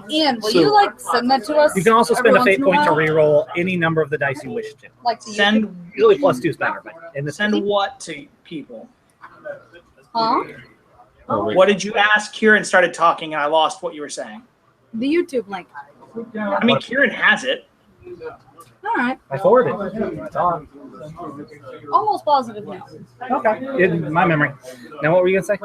Ian, will you like send that to us? You can also spend a fate point to re reroll any number of the dice you wish to. like to Send Usually +2 is better, but in this send case, what to people? Huh? What did you ask? Kieran started talking, and I lost what you were saying. The YouTube link. I mean, Kieran has it. All right. I forwarded. It's on. Almost positive now. Okay, in my memory. Now, what were you gonna say?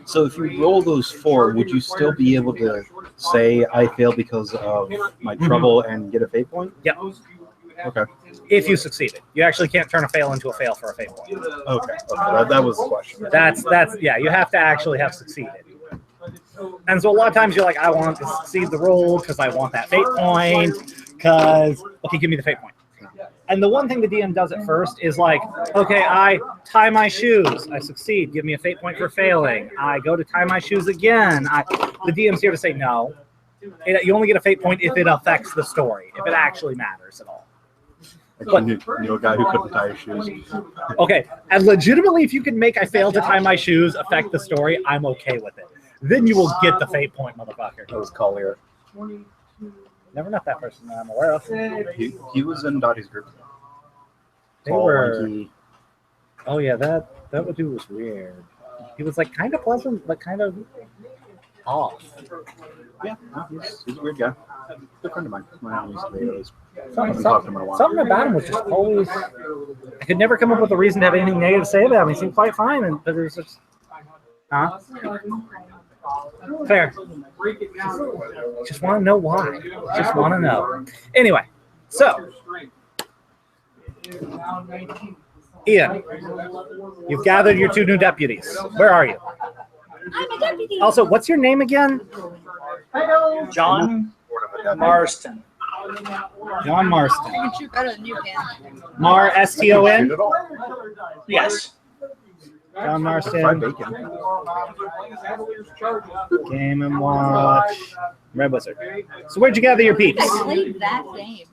So if you roll those 4, would you still be able to say I fail because of my trouble and get a fate point? Yep. Okay. If you succeeded, you actually can't turn a fail into a fail for a fate point. Okay. That was the question. That's yeah. You have to actually have succeeded. And so a lot of times you're like, I want to succeed the roll because I want that fate point. Because okay, give me the fate point. And the one thing the DM does at first is like, okay, I tie my shoes, I succeed, give me a fate point for failing. I go to tie my shoes again. The DM's here to say no. You only get a fate point if it affects the story, if it actually matters at all. I knew a guy who couldn't tie his shoes. Okay, and legitimately, if you can make I fail to tie my shoes affect the story, I'm okay with it. Then you will get the fate point, motherfucker. That was Collier. Never met that person that I'm aware of. He was in Dottie's group. They were. Oh yeah, that dude was weird. He was like kind of pleasant, but kind of off. Yeah, he's a weird guy. Good friend of mine. Something about him was just always. I could never come up with a reason to have anything negative to say about him. He seemed quite fine, but there's just. Huh? Fair. Just want to know why. Just want to know. Anyway, so Ian, you've gathered your 2 new deputies. Where are you? I'm a deputy. Also, what's your name again? John Marston. John Marston. I can shoot better than you can. Marston. Yes. John Marston. Game and Watch. Red Wizard. So where'd you gather your peeps? I played that game.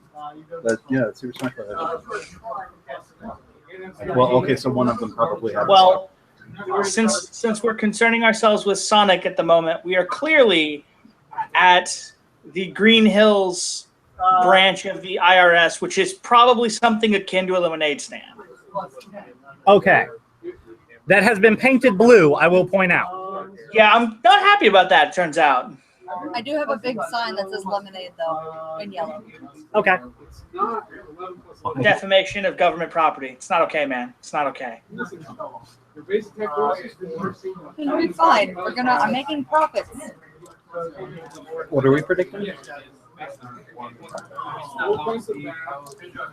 That's Super Smash Brothers. Well, okay, so one of them probably had. Well, since we're concerning ourselves with Sonic at the moment, we are clearly at the Green Hills branch of the IRS, which is probably something akin to a lemonade stand. Okay. That has been painted blue, I will point out. Yeah, I'm not happy about that, it turns out. I do have a big sign that says lemonade, though, in yellow. Okay. Defamation of government property. It's not okay, man. It's not okay. It'll be fine. I'm making profits. What are we predicting?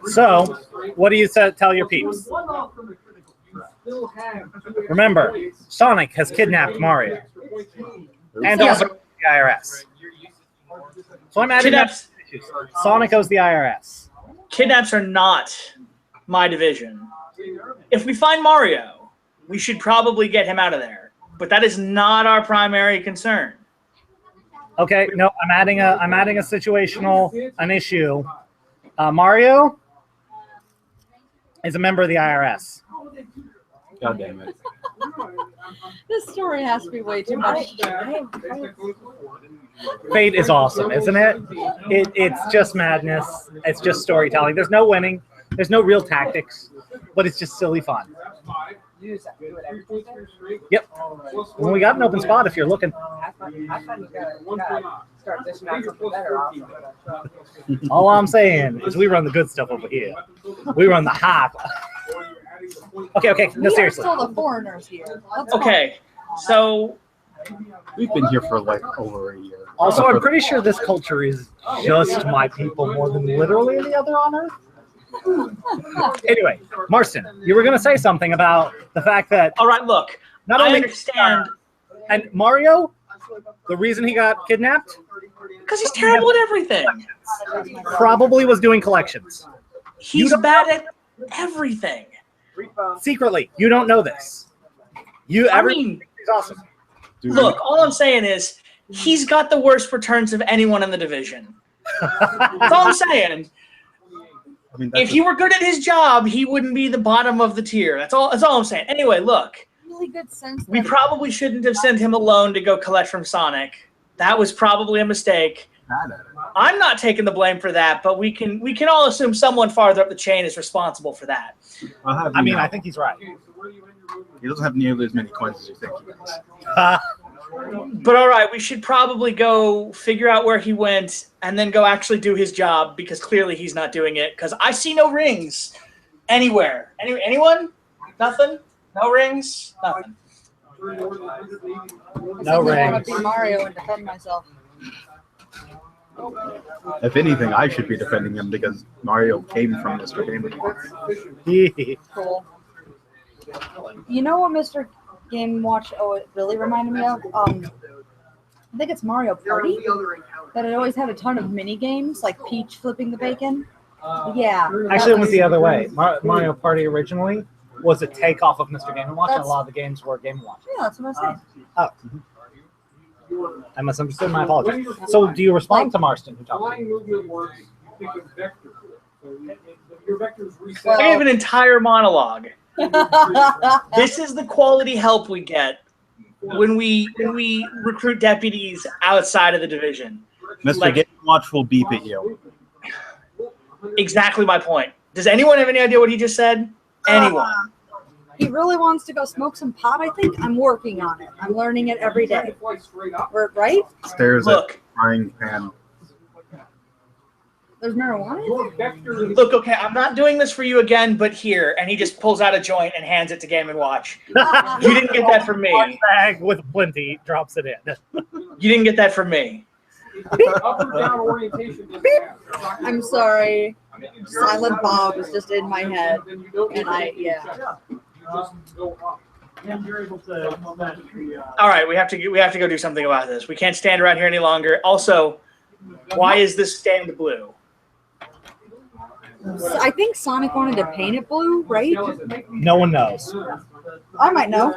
So, what do you tell your peeps? Remember, Sonic has kidnapped Mario. And also the IRS. So I'm adding that. Sonic owes the IRS. Kidnaps are not my division. If we find Mario, we should probably get him out of there. But that is not our primary concern. Okay, no, I'm adding a situational, an issue. Mario is a member of the IRS. God damn it. This story has to be way too much. Fate is awesome, isn't it? It's just madness. It's just storytelling. There's no winning. There's no real tactics, but it's just silly fun. Yep. When we got an open spot, if you're looking. All I'm saying is we run the good stuff over here. We run the hot. Okay. No, seriously. We're still the foreigners here. Okay, so we've been here for like over a year. Also, I'm pretty sure this culture is just my people more than literally any other on Earth. Anyway, Marston, you were going to say something about the fact that. All right, look. Not only I understand. And Mario, the reason he got kidnapped? Because he's terrible at everything. Probably was doing collections. He's bad at everything. Secretly, you don't know this. He's awesome. Look, all I'm saying is he's got the worst returns of anyone in the division. That's all I'm saying. I mean, if he were good at his job, he wouldn't be the bottom of the tier. That's all I'm saying. Anyway, look. Really good sense. We probably shouldn't have sent him alone to go collect from Sonic. That was probably a mistake. Bad at it. I'm not taking the blame for that, but we can all assume someone farther up the chain is responsible for that. I'll have I you mean, know, I think he's right. he doesn't have nearly as many coins as you think he does. But all right, we should probably go figure out where he went and then go actually do his job because clearly he's not doing it because I see no rings anywhere. Anyone? Nothing? No rings? Nothing. No I want rings. to be Mario and defend myself. If anything, I should be defending him because Mario came from Mr. Game & Watch. Cool. You know what Mr. Game & Watch it really reminded me of? I think it's Mario Party. That it always had a ton of mini games, like Peach flipping the bacon. Yeah. Actually, it went the other way. Mario Party originally was a takeoff of Mr. Game & Watch, and a lot of the games were Game & Watch. Yeah, that's what I said. Oh. I misunderstood. My apologies. So, do you respond to Marston, who talked to you? I gave an entire monologue. This is the quality help we get when we recruit deputies outside of the division. Mr. Like- Game & Watch will beep at you. Exactly my point. Does anyone have any idea what he just said? Anyone? He really wants to go smoke some pot, I think. I'm working on it. I'm learning it every day. Right? Stares at Look, frying pan. There's marijuana in there? look. Okay, I'm not doing this for you again, but here, and he just pulls out a joint and hands it to Game & Watch. You didn't get that from One me. bag with plenty, drops it in. You didn't get that from me. I'm sorry. Silent Bob is just in my head. And yeah. All right, we have to go do something about this. We can't stand around here any longer. Also, why is this stand blue? So I think Sonic wanted to paint it blue, right? No one knows. I might know.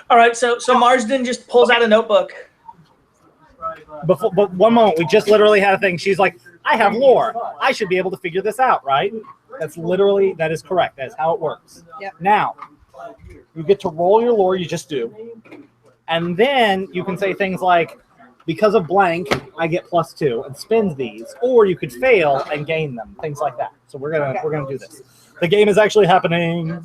All right, so Marsden just pulls out a notebook. But one moment, we just literally had a thing. She's like, I have lore. I should be able to figure this out, right? That is correct. That is how it works. Yep. Now, you get to roll your lore, you just do. And then you can say things like, because of blank, I get +2 and spins these. Or you could fail and gain them. Things like that. So we're gonna do this. The game is actually happening.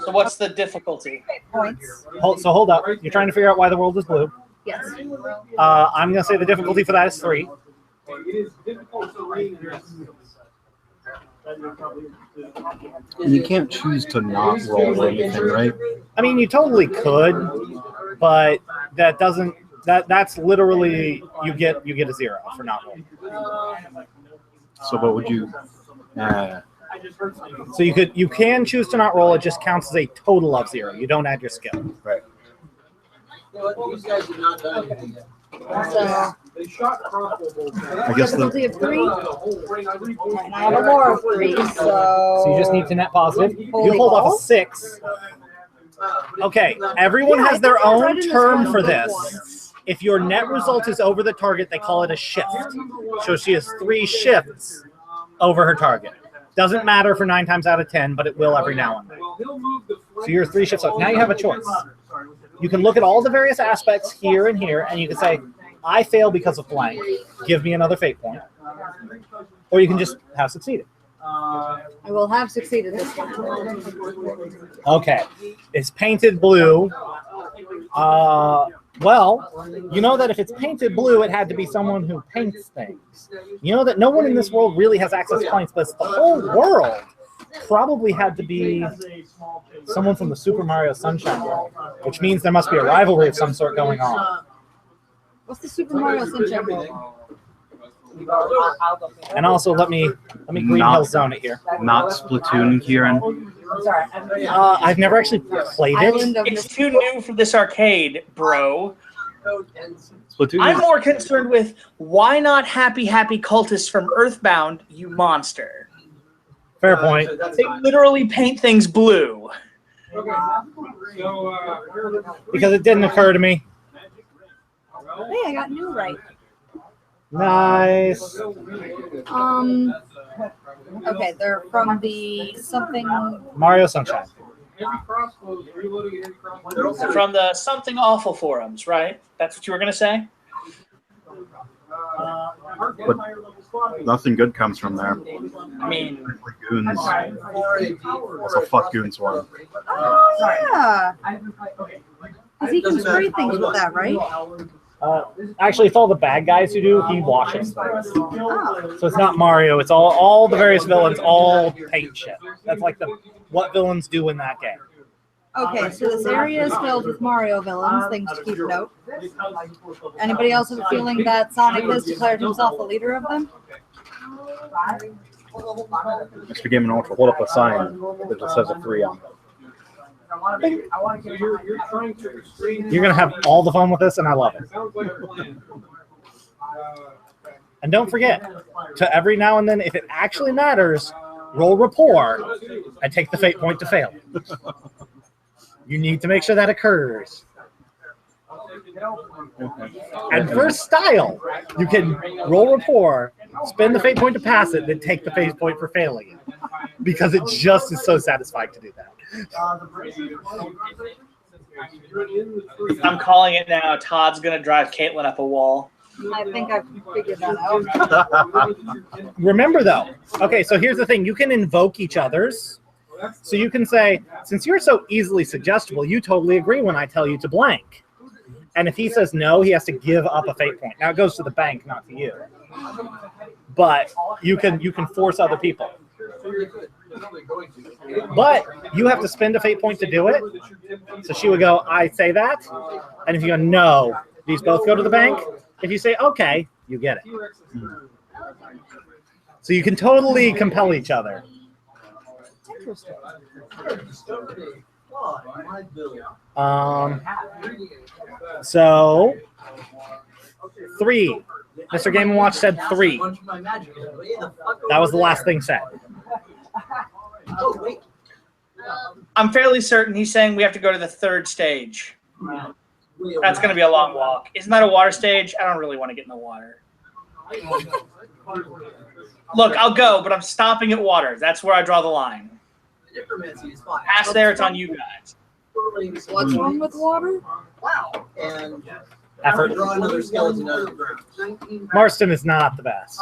So what's the difficulty? Points. Hold up. You're trying to figure out why the world is blue. Yes. I'm gonna say the difficulty for that is 3. You can't choose to not roll anything, right? I mean, you totally could, but that doesn't. That's literally you get a 0 for not rolling. So what would you... So you can choose to not roll. It just counts as a total of 0. You don't add your skill. right. So I guess the... difficulty of 3. And I have a lore of 3, so. So you just need to net positive. You Holy pulled off ball. a 6. Okay, everyone Yeah, I has their think I read own in this term one for book this. once. If your net result is over the target, they call it a shift. So she has 3 shifts over her target. Doesn't matter for 9 times out of 10, but it will every now and then. So you're 3 shifts up. Now you have a choice. You can look at all the various aspects here and here, and you can say, I fail because of blank. Give me another fate point. Or you can just have succeeded. I will have succeeded this time. Okay. It's painted blue. Well, you know that if it's painted blue, it had to be someone who paints things. You know that no one in this world really has access to points, but it's the whole world probably had to be someone from the Super Mario Sunshine world, which means there must be a rivalry of some sort going on. What's the Super Mario Sunshine world? And also, let me Green Not- Hill Zone it here. Not Splatoon, Kieran. I've never actually played it. Island of It's too new for this arcade, bro. Splatoon I'm is... more concerned with why not happy cultists from Earthbound, you monster. Fair point. They literally paint things blue. Because it didn't occur to me. Hey, I got new right. Nice. Okay, they're from the something. Mario Sunshine. From the Something Awful forums, right? That's what you were going to say? But nothing good comes from there. I mean, Goons. Also, fuck Goons one. Oh, yeah. Because he can spray things with that, right? Actually, it's all the bad guys who do. He washes things. Oh. So it's not Mario. It's all the various villains all paint shit. That's like what villains do in that game. Okay, so this area is filled with Mario villains, things to keep note. Anybody else have a feeling that Sonic has declared himself the leader of them? Mr. Game & Ultra, hold up a sign that just says a 3 on it. You're gonna have all the fun with this, and I love it. And don't forget to every now and then, if it actually matters, roll rapport and take the fate point to fail. You need to make sure that occurs. And for style, you can roll rapport, spend the fate point to pass it, then take the fate point for failing it. Because it just is so satisfying to do that. I'm calling it now. Todd's going to drive Caitlin up a wall. I think I've figured that out. Remember, though, okay, so here's the thing. You can invoke each other's. So you can say, since you're so easily suggestible, you totally agree when I tell you to blank. And if he says no, he has to give up a fate point. Now, it goes to the bank, not to you. But you can force other people. But you have to spend a fate point to do it. So she would go, I say that. And if you go, no, these both go to the bank. If you say, okay, you get it. So you can totally compel each other. Interesting. So 3. Mr. Game & Watch said 3. That was the last thing said. I'm fairly certain he's saying we have to go to the 3rd stage. That's going to be a long walk. Isn't that a water stage? I don't really want to get in the water. Look, I'll go, but I'm stopping at water. That's where I draw the line. Past there, it's on you guys. What's wrong with water? Wow. And Effort. draw another skeleton out of the ground. Marston is not the best.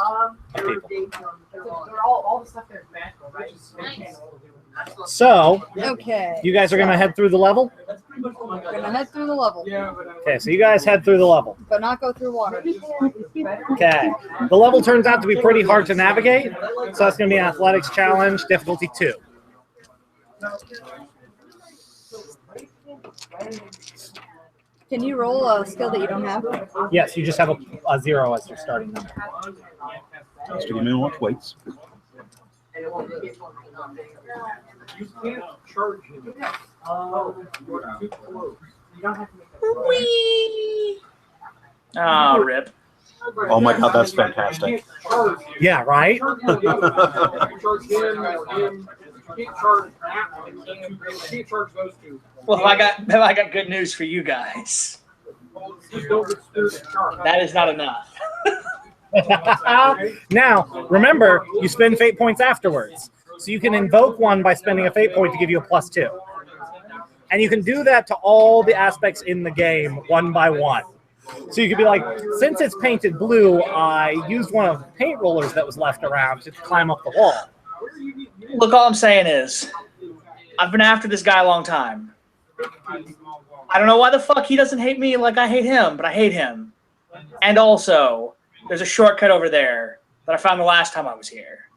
So, Okay. you guys are going to head through the level? We're gonna head through the level, Okay, so you guys head through the level. but not go through water. Okay. The level turns out to be pretty hard to navigate, so that's going to be an athletics challenge, difficulty 2. Can you roll a skill that you don't have? Yes, you just have a 0 as your starting number. Mr. Game & Watch waits. You can't charge him. You're too close. You don't have to make Whee! Oh, rip. Oh my god, that's fantastic. Yeah, right? You can't charge him or him. You can't charge that one. You can't charge those two. Well, I got good news for you guys. Just don't get screwed and charge. That is not enough. Now, remember, you spend fate points afterwards. So you can invoke one by spending a fate point to give you a +2. And you can do that to all the aspects in the game, one by one. So you could be like, since it's painted blue, I used one of the paint rollers that was left around to climb up the wall. Look, all I'm saying is, I've been after this guy a long time. I don't know why the fuck he doesn't hate me like I hate him, but I hate him. And also, there's a shortcut over there that I found the last time I was here.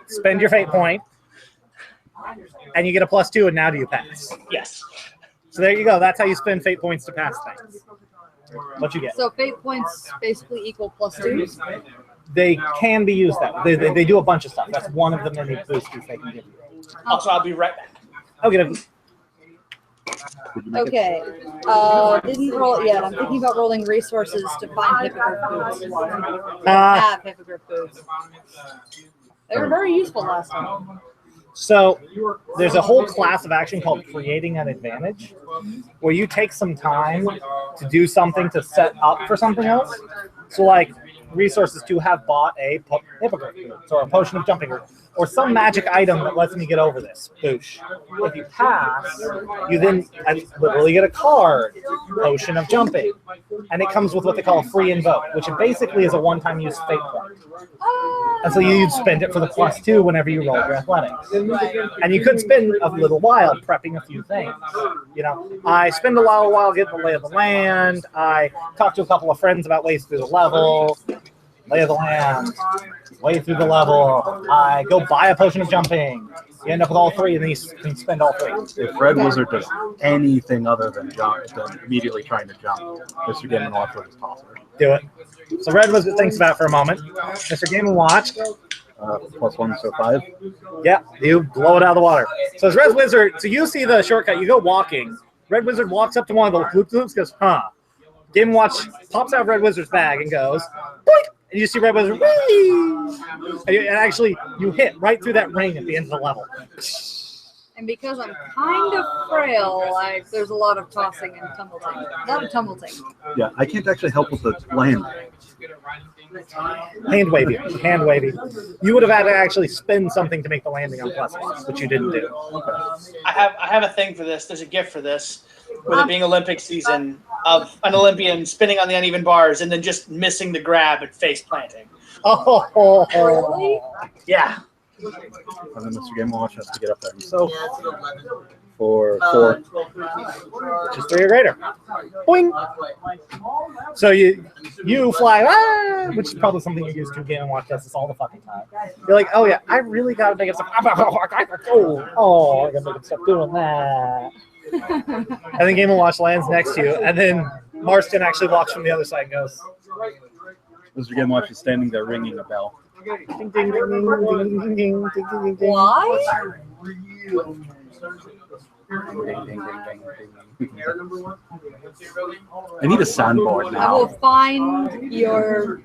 Spend your fate point, and you get a +2, and now do you pass? Yes. So there you go. That's how you spend fate points to pass things. What you get? So fate points basically equal +2. They can be used that way. They do a bunch of stuff. That's one of the many boosters they can give you. Also, I'll be right back. Okay. Okay. Didn't roll it yet. I'm thinking about rolling resources to find hippogriff boots. Have hippogriff boots. They were very useful last time. So there's a whole class of action called creating an advantage, where you take some time to do something to set up for something else. So like resources to have bought a hippogriff boots or a potion of jumping, or or some magic item that lets me get over this. Boosh. If you pass, you then literally get a card, Potion of Jumping. And it comes with what they call a free invoke, which basically is a one-time use fate point. And so you'd spend it for the +2 whenever you roll your athletics. And you could spend a little while prepping a few things. You know, I spend a while getting the lay of the land. I talk to a couple of friends about ways through the level. Lay of the land, way through the level. I go buy a Potion of Jumping. You end up with all 3, and then you can spend all 3. If Red Wizard does anything other than jump, than immediately trying to jump, Mr. Game & Watch will just toss it. Do it. So Red Wizard thinks about it for a moment. Mr. Game & Watch. +1, so 5. Yeah, you blow it out of the water. So as Red Wizard, so you see the shortcut, you go walking. Red Wizard walks up to one of the loop-loops, goes, huh. Game & Watch pops out of Red Wizard's bag and goes, boink! And you see Red Wizard, whee! And actually, you hit right through that ring at the end of the level. And because I'm kind of frail, there's a lot of tossing and tumble-ting. A lot of tumble-ting. Yeah, I can't actually help with the land. Hand wavy. You would have had to actually spend something to make the landing unpleasant, which you didn't do. I have a thing for this. There's a gift for this. With it being Olympic season, of an Olympian spinning on the uneven bars and then just missing the grab and face planting. Oh, Really? Yeah. And then Mr. Game & Watch has to get up there himself Yeah, it's an 11. for 4. which is 3 or greater. Boing! So you fly, which is probably something you use to Game & Watch does this all the fucking time. You're like, oh yeah, I really gotta make it stop. Oh, I gotta make it stop doing that. And then Game & Watch lands next to you, and then Marston actually walks from the other side and goes, Mr. Game & Watch is standing there ringing a bell. ding, ding, ding, ding, ding, ding, ding, ding, ding. Why? I need a soundboard I will now. find your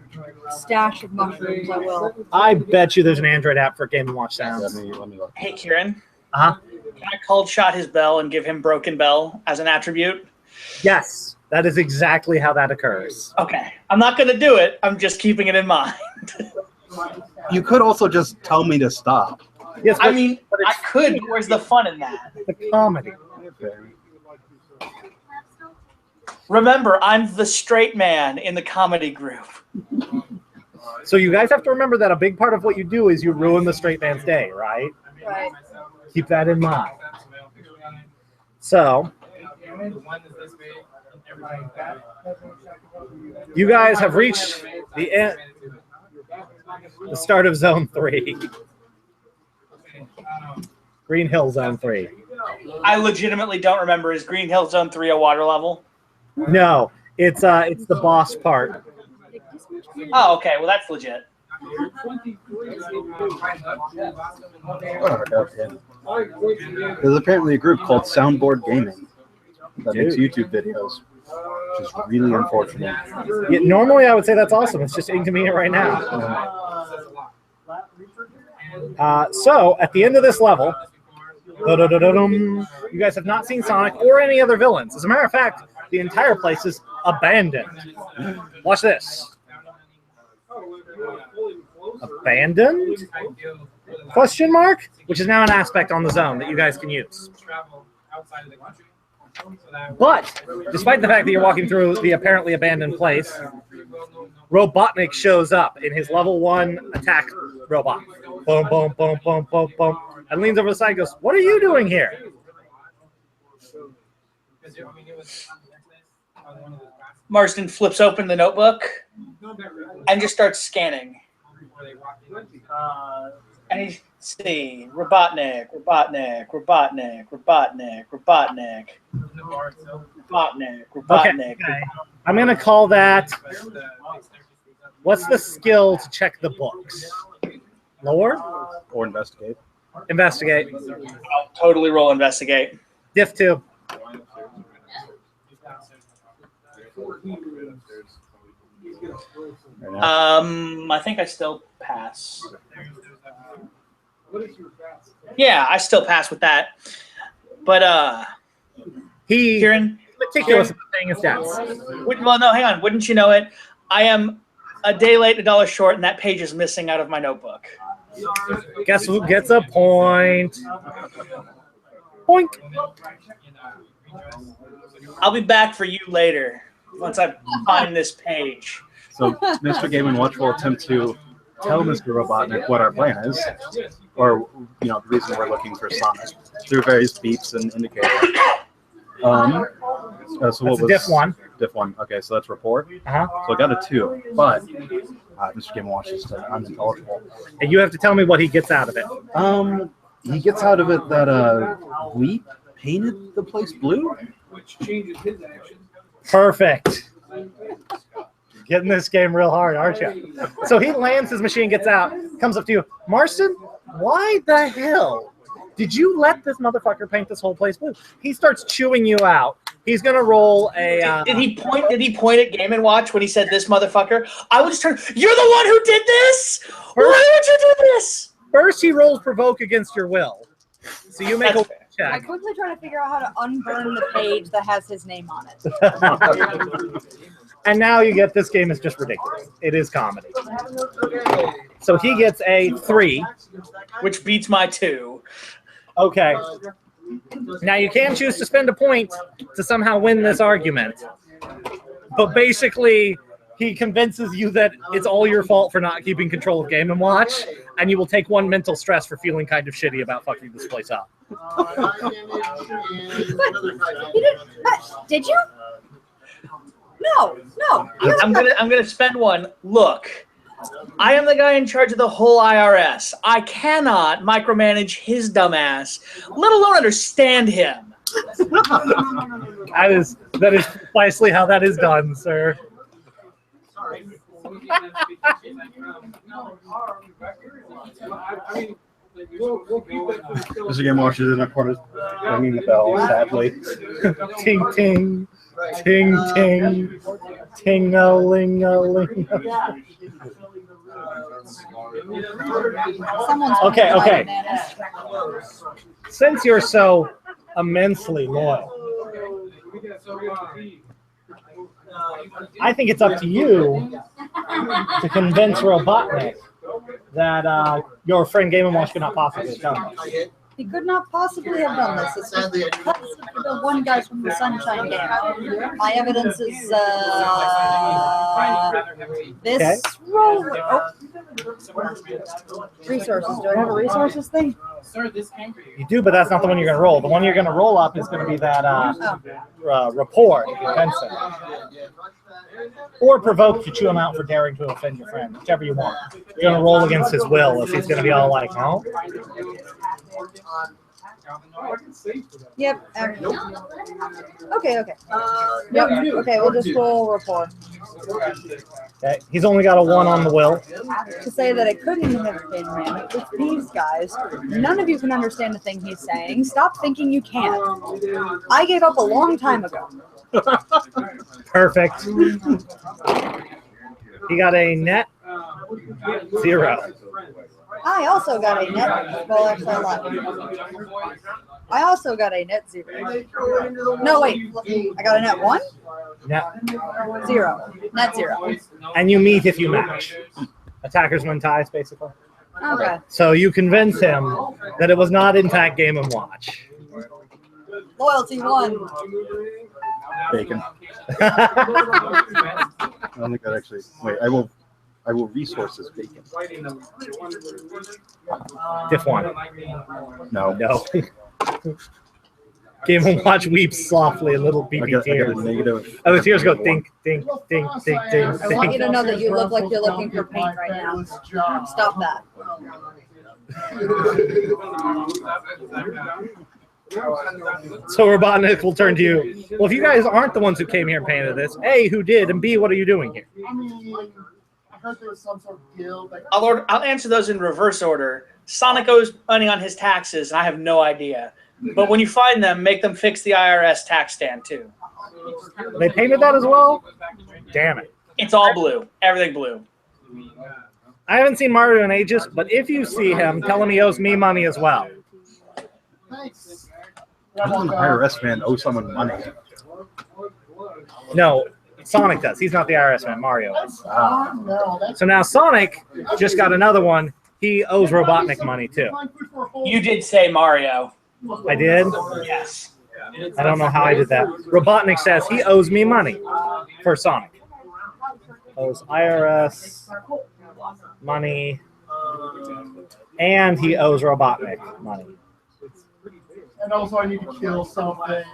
stash of mushrooms. I will. I bet you there's an Android app for Game & Watch Let sounds. me look. Hey, Kieran. Uh-huh. Can I cold shot his bell and give him broken bell as an attribute? Yes, that is exactly how that occurs. Okay. I'm not going to do it. I'm just keeping it in mind. You could also just tell me to stop. Yes, I but mean, I could. But where's the fun in that? the comedy. Remember, I'm the straight man in the comedy group. So you guys have to remember that a big part of what you do is you ruin the straight man's day, right? Right. Keep that in mind. So you guys have reached the end, the start of Zone 3. Green Hill Zone 3. I legitimately don't remember. Is Green Hill Zone 3 a water level? No, it's the boss part. Oh, okay. Well, that's legit. There's apparently a group called Soundboard Gaming that makes YouTube videos, which is really unfortunate. Yeah, normally I would say that's awesome. It's just inconvenient right now. So at the end of this level, you guys have not seen Sonic or any other villains. As a matter of fact, the entire place is abandoned. Watch this. Abandoned? Question mark? Which is now an aspect on the zone that you guys can use. But, despite the fact that you're walking through the apparently abandoned place, Robotnik shows up in his level 1 attack robot. Boom, boom, boom, boom, boom, boom. And leans over the side and goes, "What are you doing here?" Marston flips open the notebook and just starts scanning. And he's see Robotnik, Robotnik, Robotnik, Robotnik, Robotnik, Robotnik, Robotnik. Okay. I'm going to call that, what's the skill to check the books? Lore? Or investigate. Investigate. I'll totally roll investigate. Diff 2. I think I still pass. Yeah, I still pass with that. But He Kieran, meticulous about saying his stats. well, no, hang on. Wouldn't you know it? I am a day late, $1 short, and that page is missing out of my notebook. Guess who gets a point? Point. I'll be back for you later once I find this page. So Mr. Game & Watch will attempt to tell Mr. Robotnik what our plan is, or the reason we're looking for Sonic through various beeps and indicators. So That's what was diff 1. Diff 1. Okay, so that's report. Uh-huh. So I got a 2, but Mr. Game & Watch is unintelligible. And you have to tell me what he gets out of it. He gets out of it that we painted the place blue. Which changes his actions. Perfect. Getting this game real hard, aren't you? So he lands his machine, gets out, comes up to you. Marston, why the hell did you let this motherfucker paint this whole place blue? He starts chewing you out. He's gonna roll a. Did he point? Did he point at Game & Watch when he said this motherfucker? I would just turn. You're the one who did this. Why would you do this? First, he rolls provoke against your will. So you make That's a fair. I check. quickly try to figure out how to unburn the page that has his name on it. And now you get this game is just ridiculous. It is comedy. So he gets a 3. Which beats my 2. Okay. Now you can choose to spend a point to somehow win this argument. But basically, he convinces you that it's all your fault for not keeping control of Game & Watch, and you will take 1 mental stress for feeling kind of shitty about fucking this place up. Did you? No. I'm gonna spend 1. Look, I am the guy in charge of the whole IRS. I cannot micromanage his dumbass, let alone understand him. That is precisely how that is done, sir. Mr. Game & Watch is in a corner ringing the bell, sadly. Ting, ting. Ting, ting. Ting-a-ling-a-ling. Someone's Okay. bananas. Since you're so immensely loyal, I think it's up to you to convince Robotnik that your friend Game & Watch could not possibly have done this. He could not possibly have done this. It's because of the one guy from the Sunshine game. My evidence is this roll. Oh. Resources. Do I have a resources thing? You do, but that's not the one you're going to roll. The one you're going to roll up is going to be that report, offensive. Or provoke to chew him out for daring to offend your friend, whichever you want. You're going to roll against his will if he's going to be all like, oh. Yep. Okay. Yep. Okay, we'll just roll report. Okay. He's only got a 1 on the will. To say that it couldn't have been him. It's these guys. None of you can understand the thing he's saying. Stop thinking you can. I gave up a long time ago. Perfect. He got a net 0. I also got a net. Well, actually, I lied. I also got a net 0. No, wait. I got a net 1? Net. 0. Net 0. And you meet if you match. Attackers win ties, basically. Okay. So you convince him that it was not, in fact, Game & Watch. Loyalty 1. Bacon. I don't think that actually. Wait, I will resources bacon. Diff 1. No. Game & Watch weeps softly, a little I beepy got a tears. negative. Oh, the tears go dink, dink, dink, dink, dink, I want you dink. to know that you look like you're looking for paint right now. Stop that. So Robotnik will turn to you. Well, if you guys aren't the ones who came here and painted this, A, who did, and B, what are you doing here? I heard there was some sort of guild. I'll answer those in reverse order. Sonic owes money on his taxes, and I have no idea. But when you find them, make them fix the IRS tax stand too. They painted that as well? Damn it. It's all blue. Everything blue. I haven't seen Mario in ages, but if you see him, tell him he owes me money as well. Thanks. How does an IRS man owe someone money? No, Sonic does. He's not the IRS man. Mario is. No, that's So now Sonic just got another one. he owes Robotnik money too. You did say Mario. I did? Yes. I don't know how I did that. Robotnik says he owes me money for Sonic. Owes IRS money, and he owes Robotnik money. And also, I need to kill something.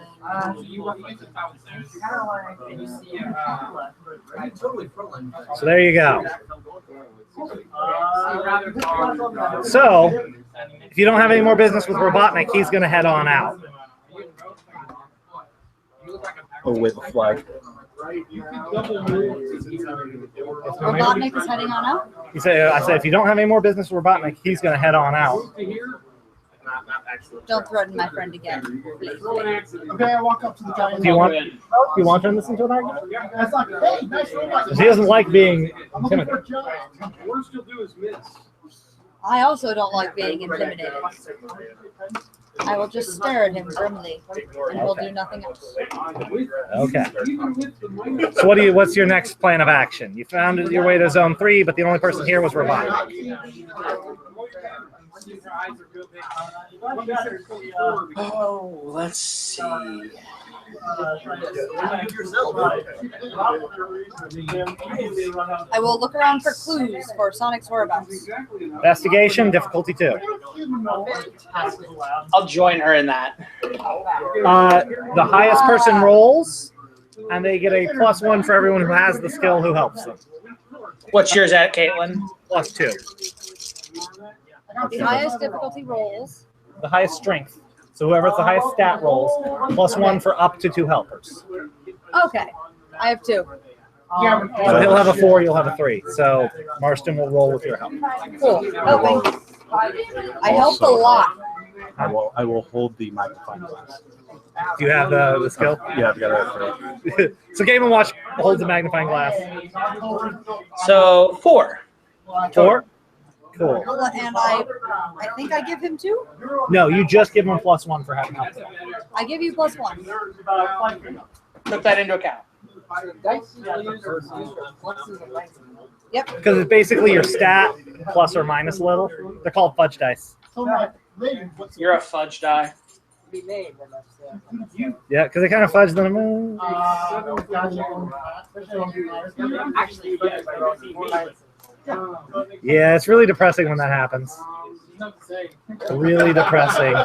So there you go. So, if you don't have any more business with Robotnik, he's going to head on out. Oh, wave the flag. Robotnik is heading on out. I said, if you don't have any more business with Robotnik, he's going to head on out. Don't threaten my friend again, please. Okay, I walk up to the guy. Do you want to turn this into an argument? That's like, hey, nice robot. He doesn't like being I'm looking for a intimidated. job. Worst you'll do is miss. I also don't like being intimidated. I will just stare at him grimly, and will do nothing else. Okay. So what's your next plan of action? You found your way to Zone 3, but the only person here was Robotnik. Oh, let's see. I will look around for clues for Sonic's whereabouts. Investigation, difficulty 2. I'll join her in that. The highest person rolls, and they get a +1 for everyone who has the skill who helps them. What's yours at, Caitlin? +2. The highest difficulty rolls. The highest strength. So whoever's the highest stat rolls, +1 for up to 2 helpers. Okay, I have 2. So he'll have a 4, you'll have a 3. So Marston will roll with your help. Cool. Helping. I helped a lot. I will hold the magnifying glass. Do you have the skill? Yeah, I've got it. So Game & Watch holds a magnifying glass. So 4. 4? Cool. And I think I give him 2? No, you just give him +1 for having helped him. I give you +1. Took that into account. Yep. Because it's basically your stat plus or minus a little. They're called fudge dice. You're a fudge die. Yeah, because they kind of fudge them. Yeah, it's really depressing when that happens. Really depressing.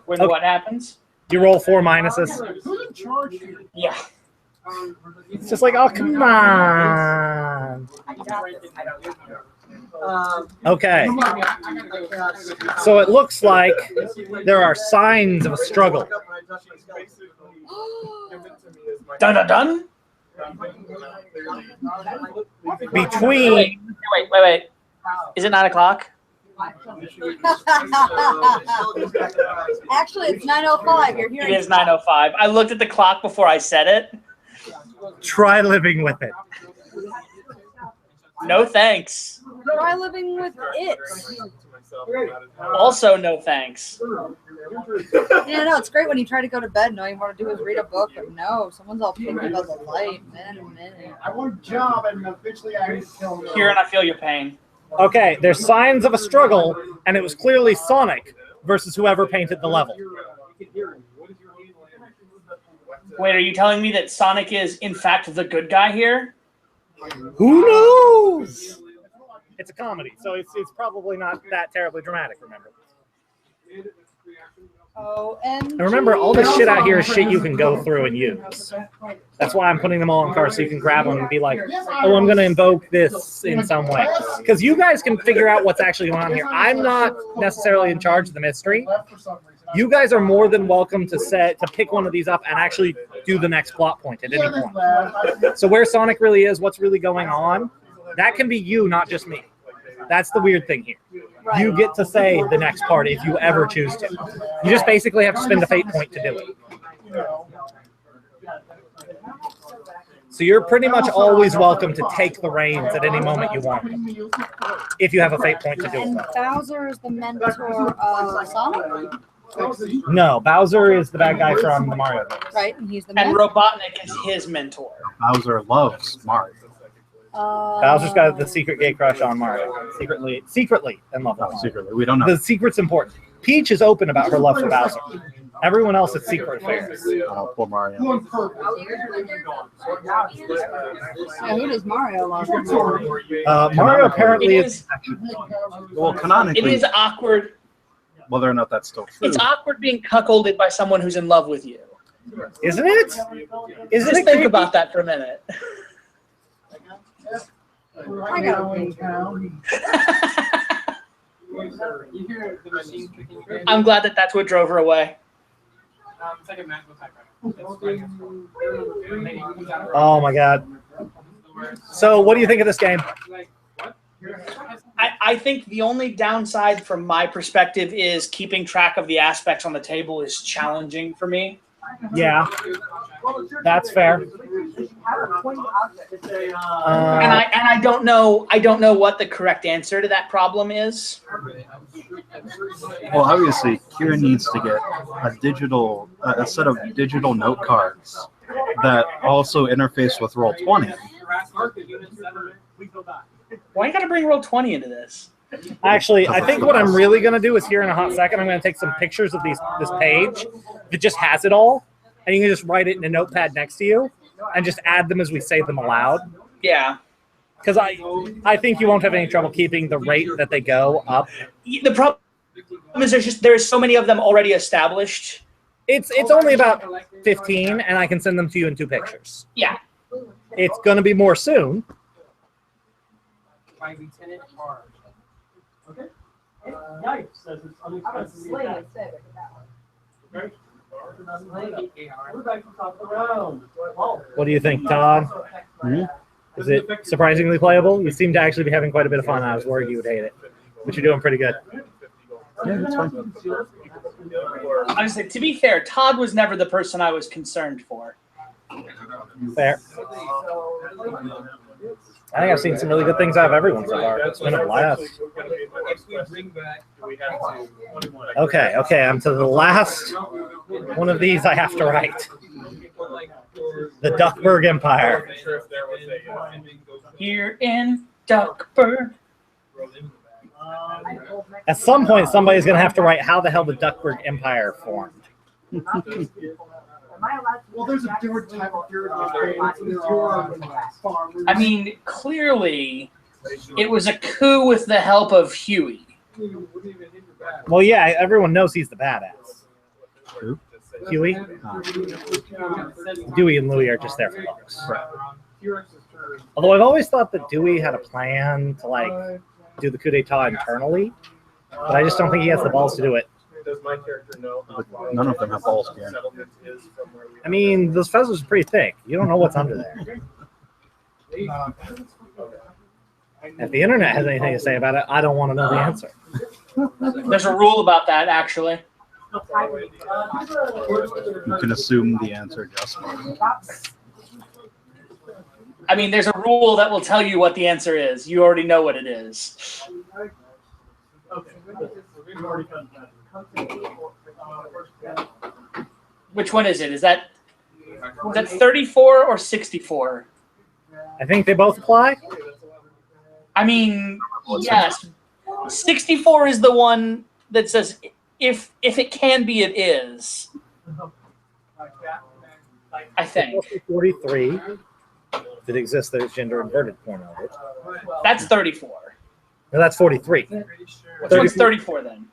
When Okay. what happens? You roll 4 minuses. Who's in charge here? Yeah. It's just like, oh, come on. Okay. So it looks like there are signs of a struggle. Dun dun dun. Between Wait. Is it 9 o'clock? Actually, it's 9:05. You're It hearing. is 9:05. I looked at the clock before I said it. try living with it. No thanks. Try living with it. Also, no thanks. Yeah, no, it's great when you try to go to bed and all you want to do is read a book, but no, someone's all thinking about the light. Man. I want a job, and eventually I need to kill him. Kieran, I feel your pain. Okay, there's signs of a struggle, and it was clearly Sonic versus whoever painted the level. Wait, are you telling me that Sonic is, in fact, the good guy here? Who knows? It's a comedy, so it's probably not that terribly dramatic, remember. Oh, and remember, all this shit out here is shit you can go through and use. That's why I'm putting them all in cards so you can grab them and be like, oh, I'm going to invoke this in some way. Because you guys can figure out what's actually going on here. I'm not necessarily in charge of the mystery. You guys are more than welcome to pick one of these up and actually do the next plot point at any point. So where Sonic really is, what's really going on, that can be you, not just me. That's the weird thing here. You get to say the next part if you ever choose to. You just basically have to spend a fate point to do it. So you're pretty much always welcome to take the reins at any moment you want, if you have a fate point to do and it. Bowser is the mentor of Sonic, No, Bowser is the bad guy from the Mario games. right? And he's the And mentor. Robotnik is his mentor. Bowser loves Mario. Bowser's got the secret gay crush on Mario. Secretly in love with No, Mario. secretly, we don't know. The secret's important. Peach is open about her love for Bowser. Everyone else is secret affairs. Poor Mario. Blue and purple. Yeah, who does Mario love? Mario apparently It is. Well, It canonically, is awkward. whether or not that's still true. It's awkward being cuckolded by someone who's in love with you. Isn't it? Isn't Just it? think creepy? about that for a minute. I got a wing town. I'm glad that that's what drove her away. Oh my god. So, what do you think of this game? I think the only downside from my perspective is keeping track of the aspects on the table is challenging for me. Yeah, that's fair. And I don't know what the correct answer to that problem is. Well, obviously, Kira needs to get a set of digital note cards that also interface with Roll20. Why you gotta bring Roll20 into this? Actually, I think what I'm really going to do is here in a hot second, I'm going to take some pictures of this page that just has it all, and you can just write it in a notepad next to you and just add them as we say them aloud. Yeah. Because I think you won't have any trouble keeping the rate that they go up. The problem is there's so many of them already established. It's only about 15, and I can send them to you in 2 pictures. Yeah. It's going to be more soon. Yikes, says it's unexpectedly attacked. We're back to the top of the round. Oh. What do you think, Todd? Hmm? Is it surprisingly playable? You seem to actually be having quite a bit of fun. I was worried you would hate it, but you're doing pretty good. Yeah, that's fine. Honestly, to be fair, Todd was never the person I was concerned for. Fair. I think I've seen some really good things out of everyone so far. It's been a blast. Okay, I'm to the last one of these I have to write. The Duckburg Empire. Here in Duckburg. At some point, somebody's going to have to write how the hell the Duckburg Empire formed. Well, there's a different type of farmers. I mean, clearly, it was a coup with the help of Huey. Well, yeah, everyone knows he's the badass. Who? Huey? Dewey and Louie are just there for looks. Although I've always thought that Dewey had a plan to do the coup d'etat internally, but I just don't think he has the balls to do it. Does my character know how far None of them have balls, the man. settlement is from where we I mean, those feathers are pretty thick. You don't know what's under there. If the internet has anything to say about it, I don't want to know the answer. There's a rule about that, actually. You can assume the answer just fine. I mean, there's a rule that will tell you what the answer is. You already know what it is. Which one is it? Is that 34 or 64? I think they both apply. I mean, yes. 64 is the one that says if it can be, it is. I think 43. If it exists, there's gender inverted porn of it. that's 34. No, that's 43. Which one's 34 then?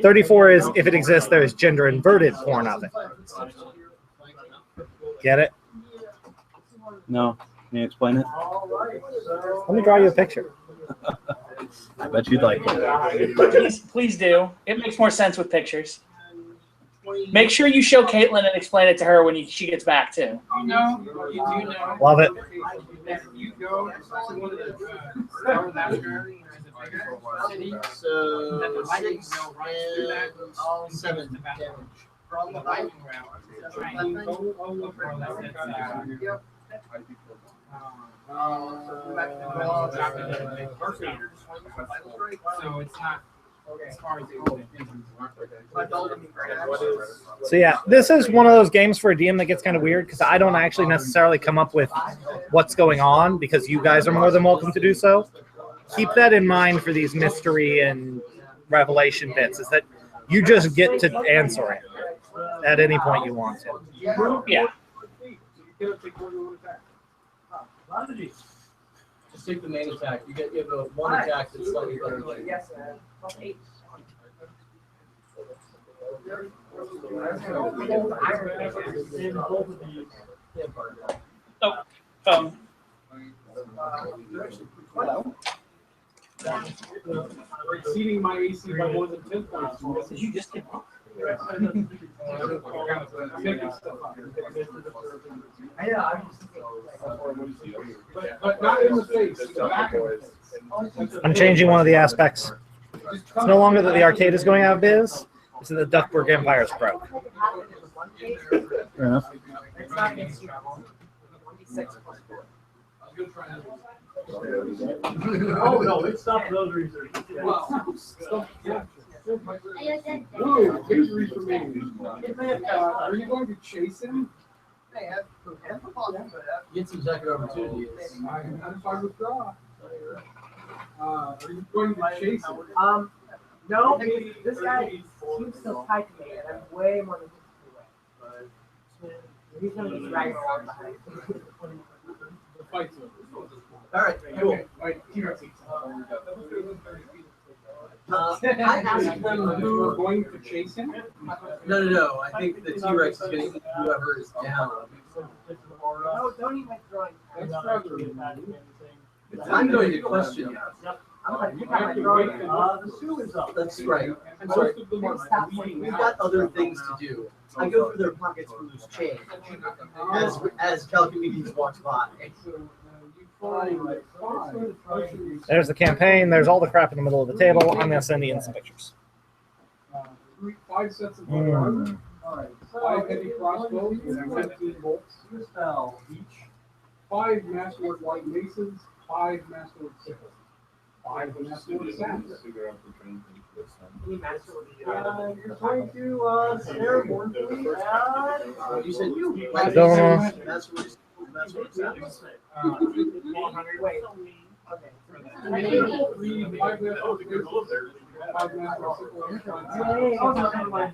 34 is if it exists, there is gender inverted porn of it. Get it? No. Can you explain it? Let me draw you a picture. I bet you'd like it. Please do. It makes more sense with pictures. Make sure you show Caitlin and explain it to her when she gets back too. Love it. So 6 and 7 damage. So it's not as far as the So yeah, this is one of those games for a DM that gets kind of weird because I don't actually necessarily come up with what's going on because you guys are more than welcome to do so. Keep that in mind for these mystery and revelation bits, is that you just get to answer it at any point you want to. Yeah. Just take the main attack. You have a one attack that's slightly better than Yes, plus 8. Exceeding my AC by more than 10 points. You just came up. But not in the face. I'm changing one of the aspects. It's no longer that the arcade is going out of biz, it's that the Duckburg Empire is broke. Fair enough. Oh no, it stopped those research. Ooh, victory for me. Are you going to chase him? Get some second opportunities. I'm fine with draw. Are you going to chase him? No, this guy seems still tied to me, and I'm way more than 50 away. He's gonna be dragging along behind. The fight's over. All right, cool. Wait, T-Rex. I asked them You're who. going to chase him? No. I think the T-Rex is going to eat whoever is down. No, don't even throwing. That's rather I'm going to question you. I'm like, you I got have my to throwing. wait The shoe is up. That's right. I'm Most sorry. of them are bleeding We've out. got other things to do. I go through their pockets for loose change as Calculations walks by. There's the campaign, there's all the crap in the middle of the table. I'm going to send Ian some pictures. 5 sets of armor. 5 heavy crossbows with 15 bolts. 5 masterwork light maces. 5 masterwork sickles. 5 masterwork sacks. He managed to You're going to snare one. You said you. I don't know. Wait. Okay. 5 masterwork sickles. 5 masterwork Hey, oh, no, never mind.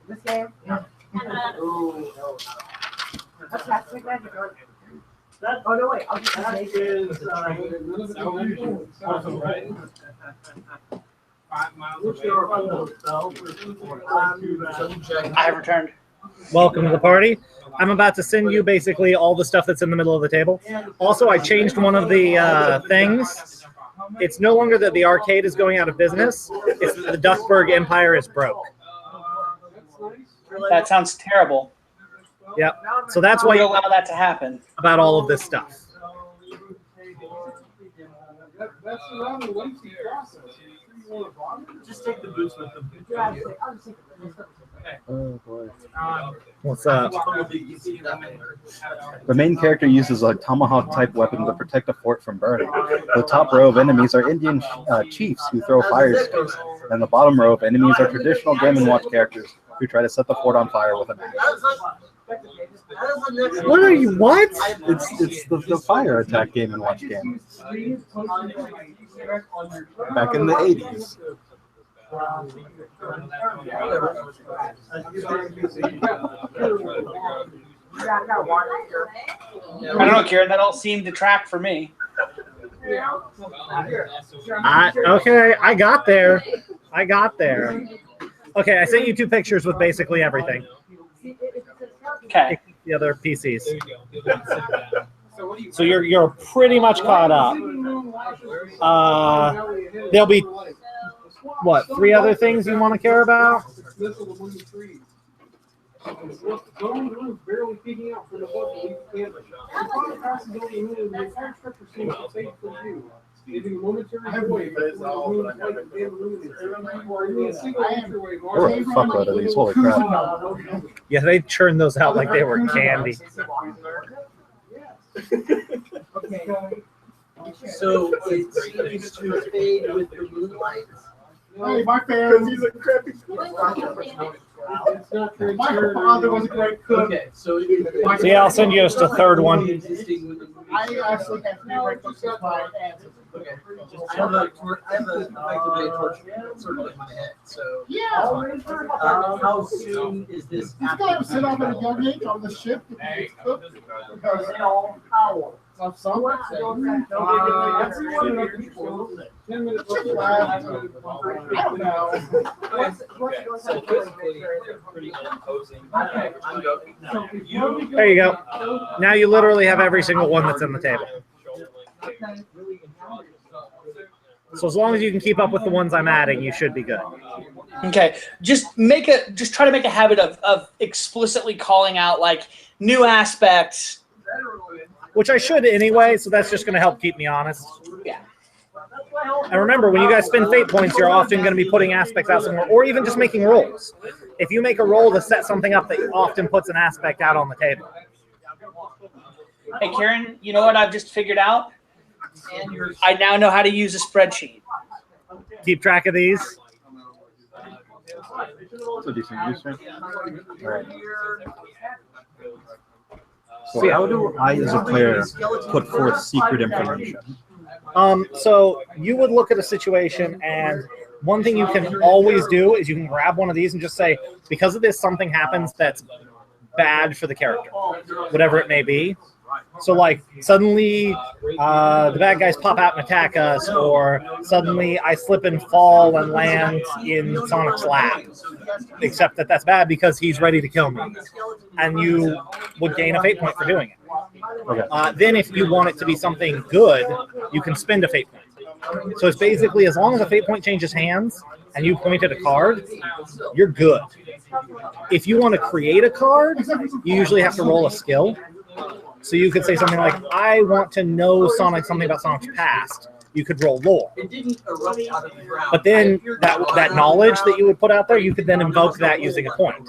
This game? That's fantastic. Oh, no, wait. I'll just make it. I have returned. Welcome to the party. I'm about to send you basically all the stuff that's in the middle of the table. Also, I changed one of the things. It's no longer that the arcade is going out of business. It's that the Duckburg Empire is broke. That sounds terrible. Yep. So that's Why why you you allow that to happen? about all of this stuff. That's a rather lengthy process. Just take the boots with them. I'll just take it. Oh boy. What's up? The main character uses a tomahawk-type weapon to protect a fort from burning. The top row of enemies are Indian chiefs who throw fire sticks, and the bottom row of enemies are traditional Game & Watch characters who try to set the fort on fire with an axe. What are you? What? It's the fire attack Game & Watch game back in the 80s. I don't know, Kieran. That all seemed to track for me. Okay, I got there. Okay, I sent you 2 pictures with basically everything. Okay. The other PCs. So you're pretty much caught up. There'll be what, 3 other things you want to care about? Barely peeking out from above the canvas. The possibility of the entire structure seems safe for you. Giving momentary void There were a fuckload of these, holy crap. Yeah, they churned those out like they were candy. So it seems to fade with the moonlight. Hey, my fans. He's a crappy. It's not very My clear. father was a great cook. Okay, so So yeah, I'll send you just a third one. I actually have to break books with my answers. Okay. I have a effectively a torch circle in my head. So how soon is this? This guy was set up at a young age on the ship to be cooked because of someone saying, that's one of the people. 10 minutes. I don't know. So basically, they're pretty imposing. There you go. Now you literally have every single one that's in the table. So as long as you can keep up with the ones I'm adding, you should be good. Okay, just try to make a habit of explicitly calling out like new aspects. Which I should anyway, so that's just going to help keep me honest. Yeah. And remember, when you guys spend fate points, you're often going to be putting aspects out somewhere, or even just making rolls. If you make a roll to set something up, that often puts an aspect out on the table. Hey Karen, you know what I've just figured out? I now know how to use a spreadsheet. Keep track of these. That's a decent use, right? All right. So So how do I, as a player, put forth secret information? So you would look at a situation, and one thing you can always do is you can grab one of these and just say, because of this, something happens that's bad for the character, whatever it may be. So like suddenly the bad guys pop out and attack us, or suddenly I slip and fall and land in Sonic's lap, except that that's bad because he's ready to kill me. And you would gain a fate point for doing it. Okay. Then if you want it to be something good, you can spend a fate point. So it's basically, as long as a fate point changes hands and you pointed a card, you're good. If you want to create a card, you usually have to roll a skill. So you could say something like, I want to know something about Sonic's past. You could roll lore. But then that knowledge that you would put out there, you could then invoke that using a point.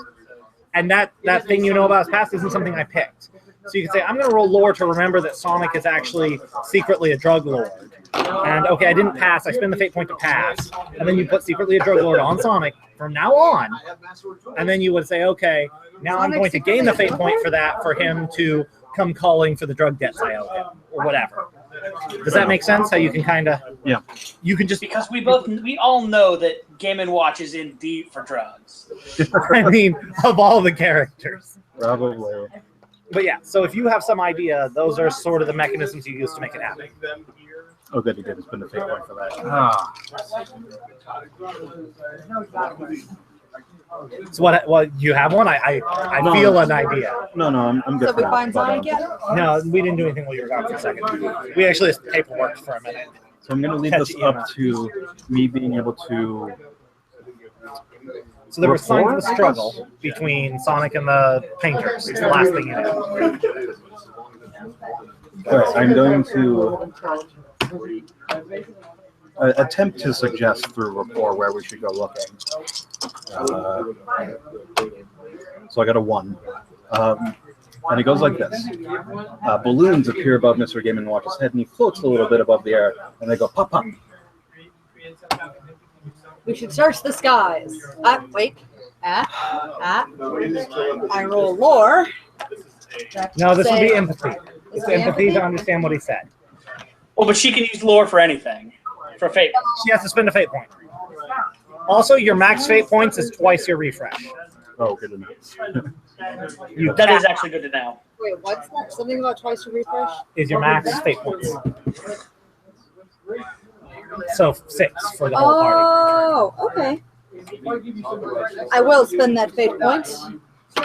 And that thing you know about his past isn't something I picked. So you can say, I'm going to roll lore to remember that Sonic is actually secretly a drug lord. And okay, I didn't pass. I spend the fate point to pass. And then you put secretly a drug lord on Sonic from now on. And then you would say, okay, now I'm going to gain the fate point for that for him to come calling for the drug debts I owe him, or whatever. Does that make sense? How you can kind of, yeah, you can just, because we all know that Game & Watch is in deep for drugs. I mean, of all the characters. Probably. But yeah, so if you have some idea, those are sort of the mechanisms you use to make it happen. Oh, good, you did spend a fate point for that. Ah. So what you have one? I No. feel an idea. No, I'm good. So we for find that, but, Sonic yet? No, we didn't do anything while you were gone for a second. We actually just paperwork for a minute. So I'm going to leave this up to me being able to. So there was signs of a struggle between Sonic and the painters. It's the last thing you know. All right, I'm going to attempt to suggest through rapport where we should go looking. So I got a 1. And it goes like this. Balloons appear above Mr. Game & Watch's head, and he floats a little bit above the air, and they go pop, pop. We should search the skies. Wait. I roll lore. No, this would be Say- empathy. It's empathy to understand what he said. Well, but she can use lore for anything, for fate. She has to spend a fate point. Also, your max fate points is twice your refresh. Oh, good enough. That is actually good to know. Wait, what's that? Something about twice to refresh? Is your max fate points. So 6 for the whole party. Oh, okay. I will spend that fate point,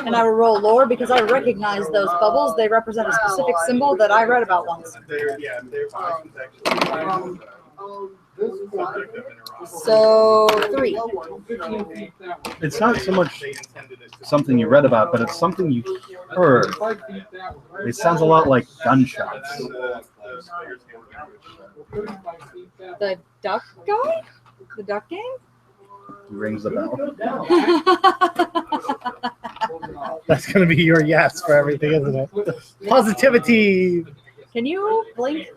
and I will roll lore because I recognize those bubbles. They represent a specific symbol that I read about once. So 3. It's not so much something you read about, but it's something you heard. It sounds a lot like gunshots. The duck guy? The duck game? He rings the bell. That's going to be your yes for everything, isn't it? Positivity. Can you blink?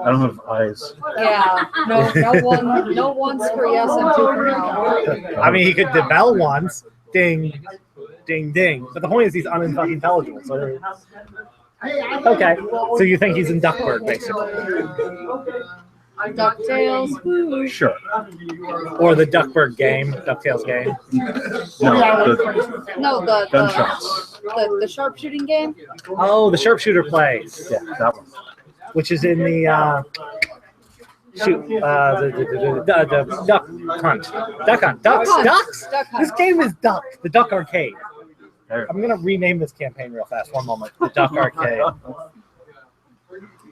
I don't have eyes. Yeah. No ones for yes and 2 for no. I mean, he could debel once. Ding, ding, ding. But the point is, he's unfucking intelligible. So okay. So you think he's in Duckburg, basically, DuckTales. Woo. Sure. or the Duckburg game, DuckTales game. No, No, gunshots. the sharpshooting game. Oh, the sharpshooter plays, Yeah, that one. which is in the the duck hunt. Ducks. Duck Hunt. This game is Duck. The Duck Arcade. There. I'm gonna rename this campaign real fast. One moment. The Duck Arcade.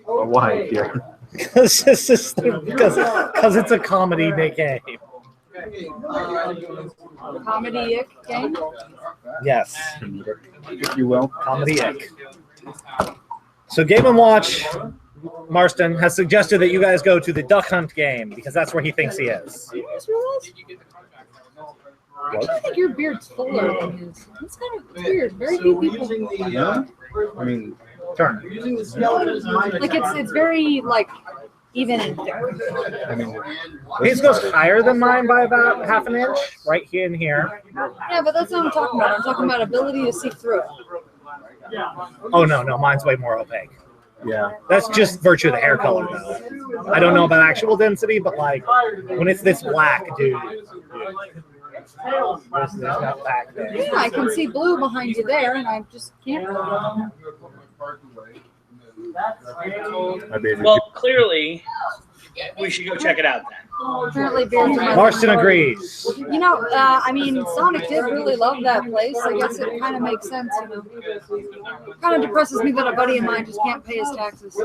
Why? Yeah. because it's a comedy game. Comedy game. Yes, If you will. comedy ick. So Game & Watch Marston has suggested that you guys go to the Duck Hunt game because that's where he thinks he is. You just realized? I think your beard's fuller than his. It's kind of weird. Very few people. Yeah. I mean, Turn. Like it's very like even and thick. I mean, His goes higher than mine by about half an inch, right here and here. Yeah, but that's not what I'm talking about. I'm talking about ability to see through it. Oh no, mine's way more opaque. yeah. That's just virtue of the hair color, though. I don't know about actual density, but like when it's this black, dude. There's not back there. Yeah, I can see blue behind you there, and I just can't. My baby. Well, clearly, we should go check it out then. Apparently, beards are my Marston agrees. You know, I mean, Sonic did really love that place. I guess it kind of makes sense, you know. Kind of depresses me that a buddy of mine just can't pay his taxes.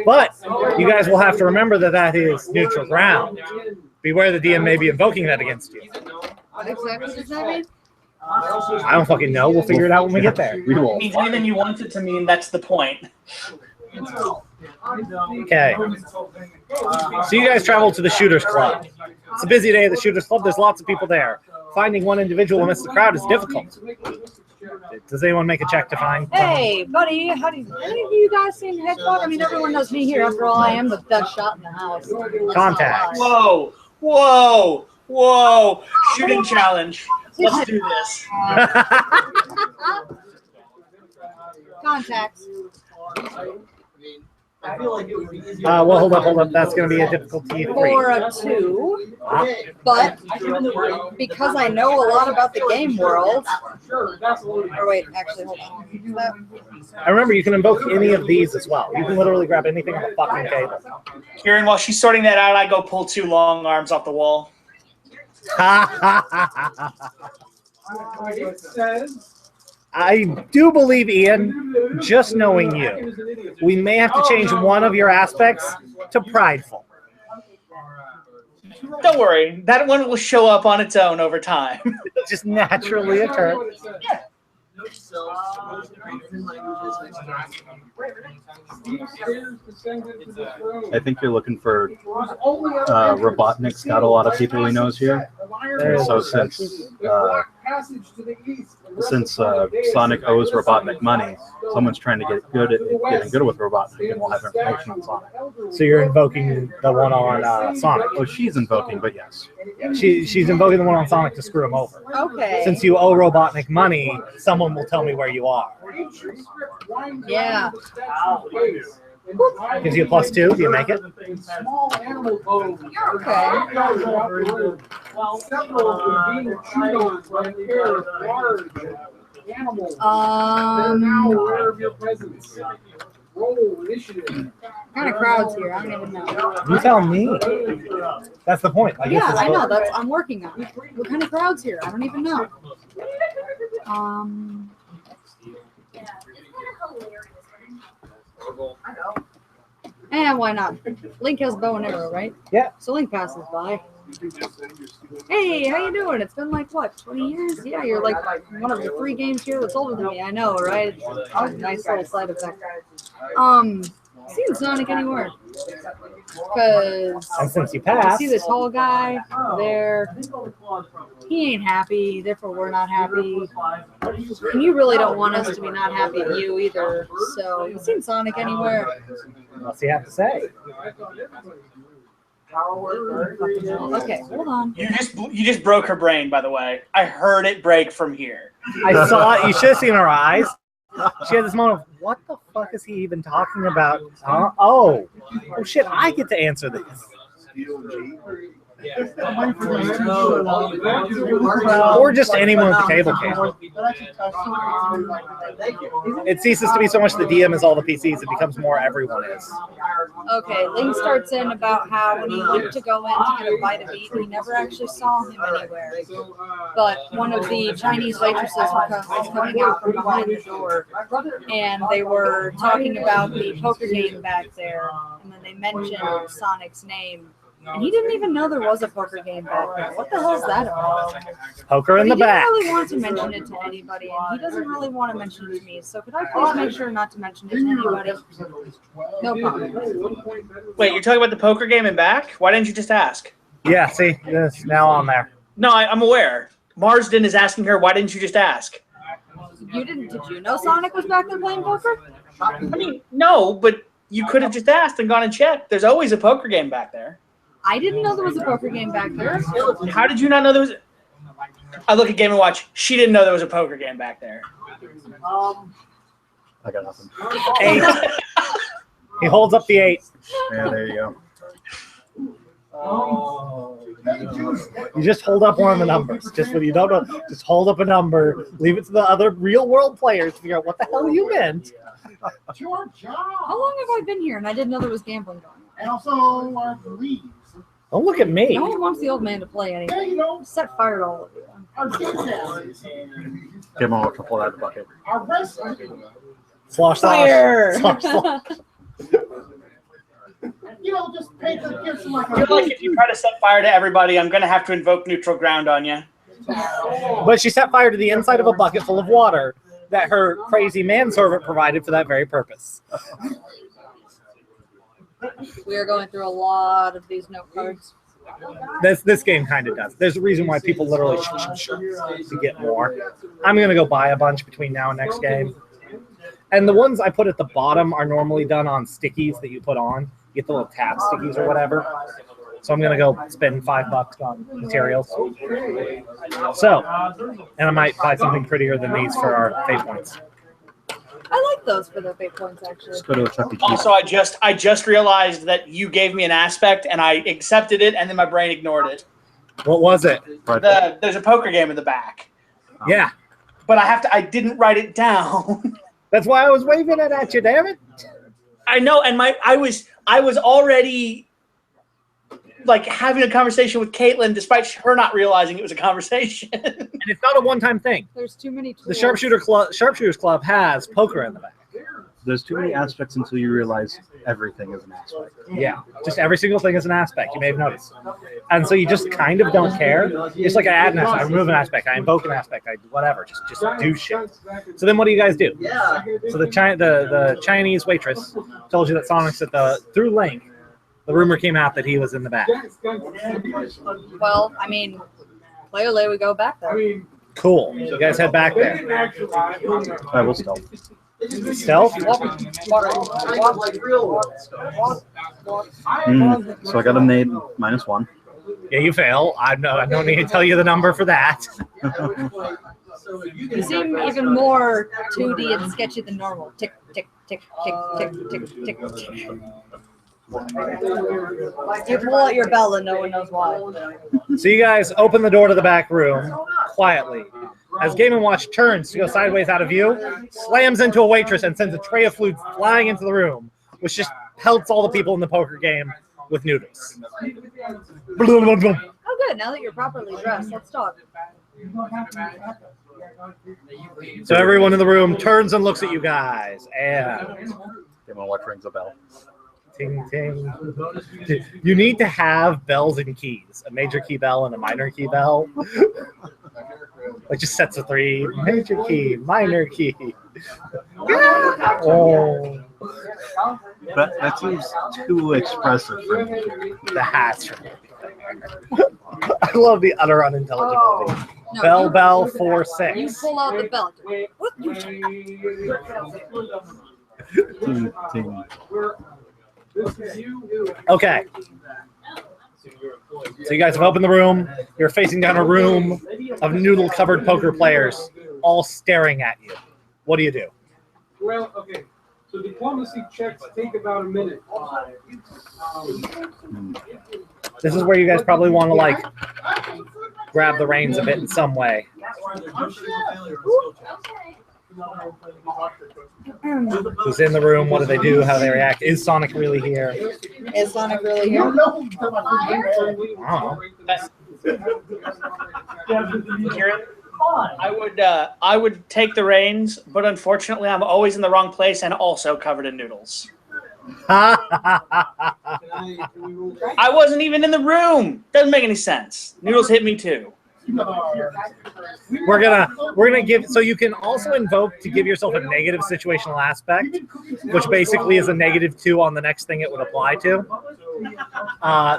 But you guys will have to remember that is neutral ground. Beware the DM may be invoking that against you. What exactly does that mean? I don't fucking know. We'll figure it out when we get there. We It will. means anything you want it to mean, that's the point. Okay. So you guys travel to the Shooters Club. It's a busy day at the Shooters Club. There's lots of people there. Finding one individual amidst the crowd is difficult. Does anyone make a check to find? Hey, buddy, how do you? Any of you guys seen Hedgehog? I mean, everyone knows me here. After all, I am the best shot in the house. Contacts. Whoa, whoa, whoa. Shooting challenge. Let's do this. Contacts. I feel like it would be easier. Well, hold up. That's going to be a difficulty 3. For a 2, but because I know a lot about the game world. Or wait, actually, hold on. I remember you can invoke any of these as well. You can literally grab anything on the fucking table. Kieran, while she's sorting that out, I go pull 2 long arms off the wall. It says. I do believe, Ian, just knowing you, we may have to change one of your aspects to prideful. Don't worry, that one will show up on its own over time. It'll just naturally occur. I think you're looking for Robotnik's got a lot of people he knows here. And so since Sonic owes Robotnik money, someone's trying to get good at getting good with Robotnik, and we'll have information on Sonic. So you're invoking the one on Sonic. Oh, she's invoking, but yes. She's invoking the one on Sonic to screw him over. Okay. Since you owe Robotnik money, someone will tell me where you are. Yeah. Gives you a +2. Do you make it? Small animal bones. You're okay. Several of the Cheetos are a pair of large animals. They're now aware of your presence. Roll initiative. What kind of crowds here? I don't even know. You tell me. That's the point. I guess Yeah, it's I know. both. That's I'm working on it. What kind of crowds here? I don't even know. Why not? Link has bow and arrow, right? Yeah. So Link passes by. Hey, how you doing? It's been like what, 20 years? Yeah, you're like one of the 3 games here that's older than me. I know, right? It's a nice little side effect. Seen Sonic anywhere? Because And since you you passed, see this tall guy there, he ain't happy, therefore we're not happy. And you really don't want us to be not happy at you either. So you seen Sonic anywhere? what's he have to say? Okay, hold on. You just broke her brain, by the way. I heard it break from here. I saw it. You should have seen her eyes. She had this moment of, what the fuck is he even talking about? Huh? Oh shit, I get to answer this. Or just anyone with the cable cam. It ceases to be so much the DM is all the PCs, it becomes more everyone is. Okay, Link starts in about how when he went to go in to get a bite of eat, he never actually saw him anywhere. But one of the Chinese waitresses was coming out from behind the door, and they were talking about the poker game back there, and then they mentioned Sonic's name. And he didn't even know there was a poker game back there. What the hell is that about? Poker in the back. He didn't really want to mention it to anybody, and he doesn't really want to mention it to me. So could I please make sure not to mention it to anybody? No problem. Wait, you're talking about the poker game and back? Why didn't you just ask? Yeah, see, it's now on there. No, I'm aware. Marsden is asking her, why didn't you just ask? Did you know Sonic was back there playing poker? I mean, no, but you could have just asked and gone and checked. There's always a poker game back there. I didn't know there was a poker game back there. How did you not know there was? I look at Game & Watch. She didn't know there was a poker game back there. I got nothing. 8. He holds up the 8. Yeah, there you go. You just hold up one of the numbers. Just when you don't know, just hold up a number. Leave it to the other real world players to figure out what the hell you meant. How long have I been here and I didn't know there was gambling going on? And also, leaves. Don't look at me. No one wants the old man to play anything. Yeah, you know, Set fire to all of you. our business, Give him a to pull out the bucket. our wrestling. Slosh, Fire! slosh, slosh. You know, just paint the gifts like I feel like if you try to set fire to everybody, I'm going to have to invoke neutral ground on you. But she set fire to the inside of a bucket full of water that her crazy manservant provided for that very purpose. We are going through a lot of these note cards. This game kind of does. There's a reason why people literally to get more. I'm going to go buy a bunch between now and next game. And the ones I put at the bottom are normally done on stickies that you put on. You get the little tab stickies or whatever. So I'm going to go spend $5 on materials. So, and I might buy something prettier than these for our fate points. I like those for the fate points, actually. Let's go to a Chuck E. Cheese. Also, I just realized that you gave me an aspect, and I accepted it, and then my brain ignored it. What was it? There's a poker game in the back, Yeah. but I didn't write it down. That's why I was waving it at you, damn it. I know, and I was already like having a conversation with Caitlin, despite her not realizing it was a conversation. And it's not a one-time thing. There's too many tools. The Sharpshooters Club has poker in the back. There's too many aspects until you realize everything is an aspect. Yeah, just every single thing is an aspect. You may have noticed. And so you just kind of don't care. It's like I add an aspect, I remove an aspect, I invoke an aspect, I whatever. Just do shit. So then what do you guys do? So the Chinese waitress told you that Sonic's through Link. The rumor came out that he was in the back. Well, I mean, clearly we go back there. Cool. So you guys head back there. I will stealth. Stealth? So I got a nade -1. Yeah, you fail. I don't need to tell you the number for that. You seem even more 2D and sketchy than normal. Tick, tick, tick, tick, tick, tick, tick, tick. You pull out your bell and no one knows why. So you guys open the door to the back room quietly. As Game & Watch turns to go sideways out of view, slams into a waitress and sends a tray of food flying into the room, which just pelts all the people in the poker game with noodles. Oh, good. Now that you're properly dressed, let's talk. So everyone in the room turns and looks at you guys, and Game & Watch rings a bell. ting, ting. You need to have bells and keys, a major key bell and a minor key bell. Like just sets of 3, major key, minor key. Oh. That seems too expressive for me. The hats. I love the utter unintelligibility. No, Bell, you- bell, You 4-6. pull out the belt. What? You Ting, ting. Okay. So you guys have opened the room. You're facing down a room of noodle-covered poker players, all staring at you. What do you do? Well, okay. So diplomacy checks take about a minute. This is where you guys probably want to like grab the reins a bit in some way. Who's in the room? What do they do? How do they react? Is Sonic really here? Is Sonic really here? Kieran, I would take the reins, but unfortunately, I'm always in the wrong place and also covered in noodles. I wasn't even in the room. Doesn't make any sense. Noodles hit me too. We're gonna give, so you can also invoke to give yourself a negative situational aspect, which basically is a -2 on the next thing it would apply to.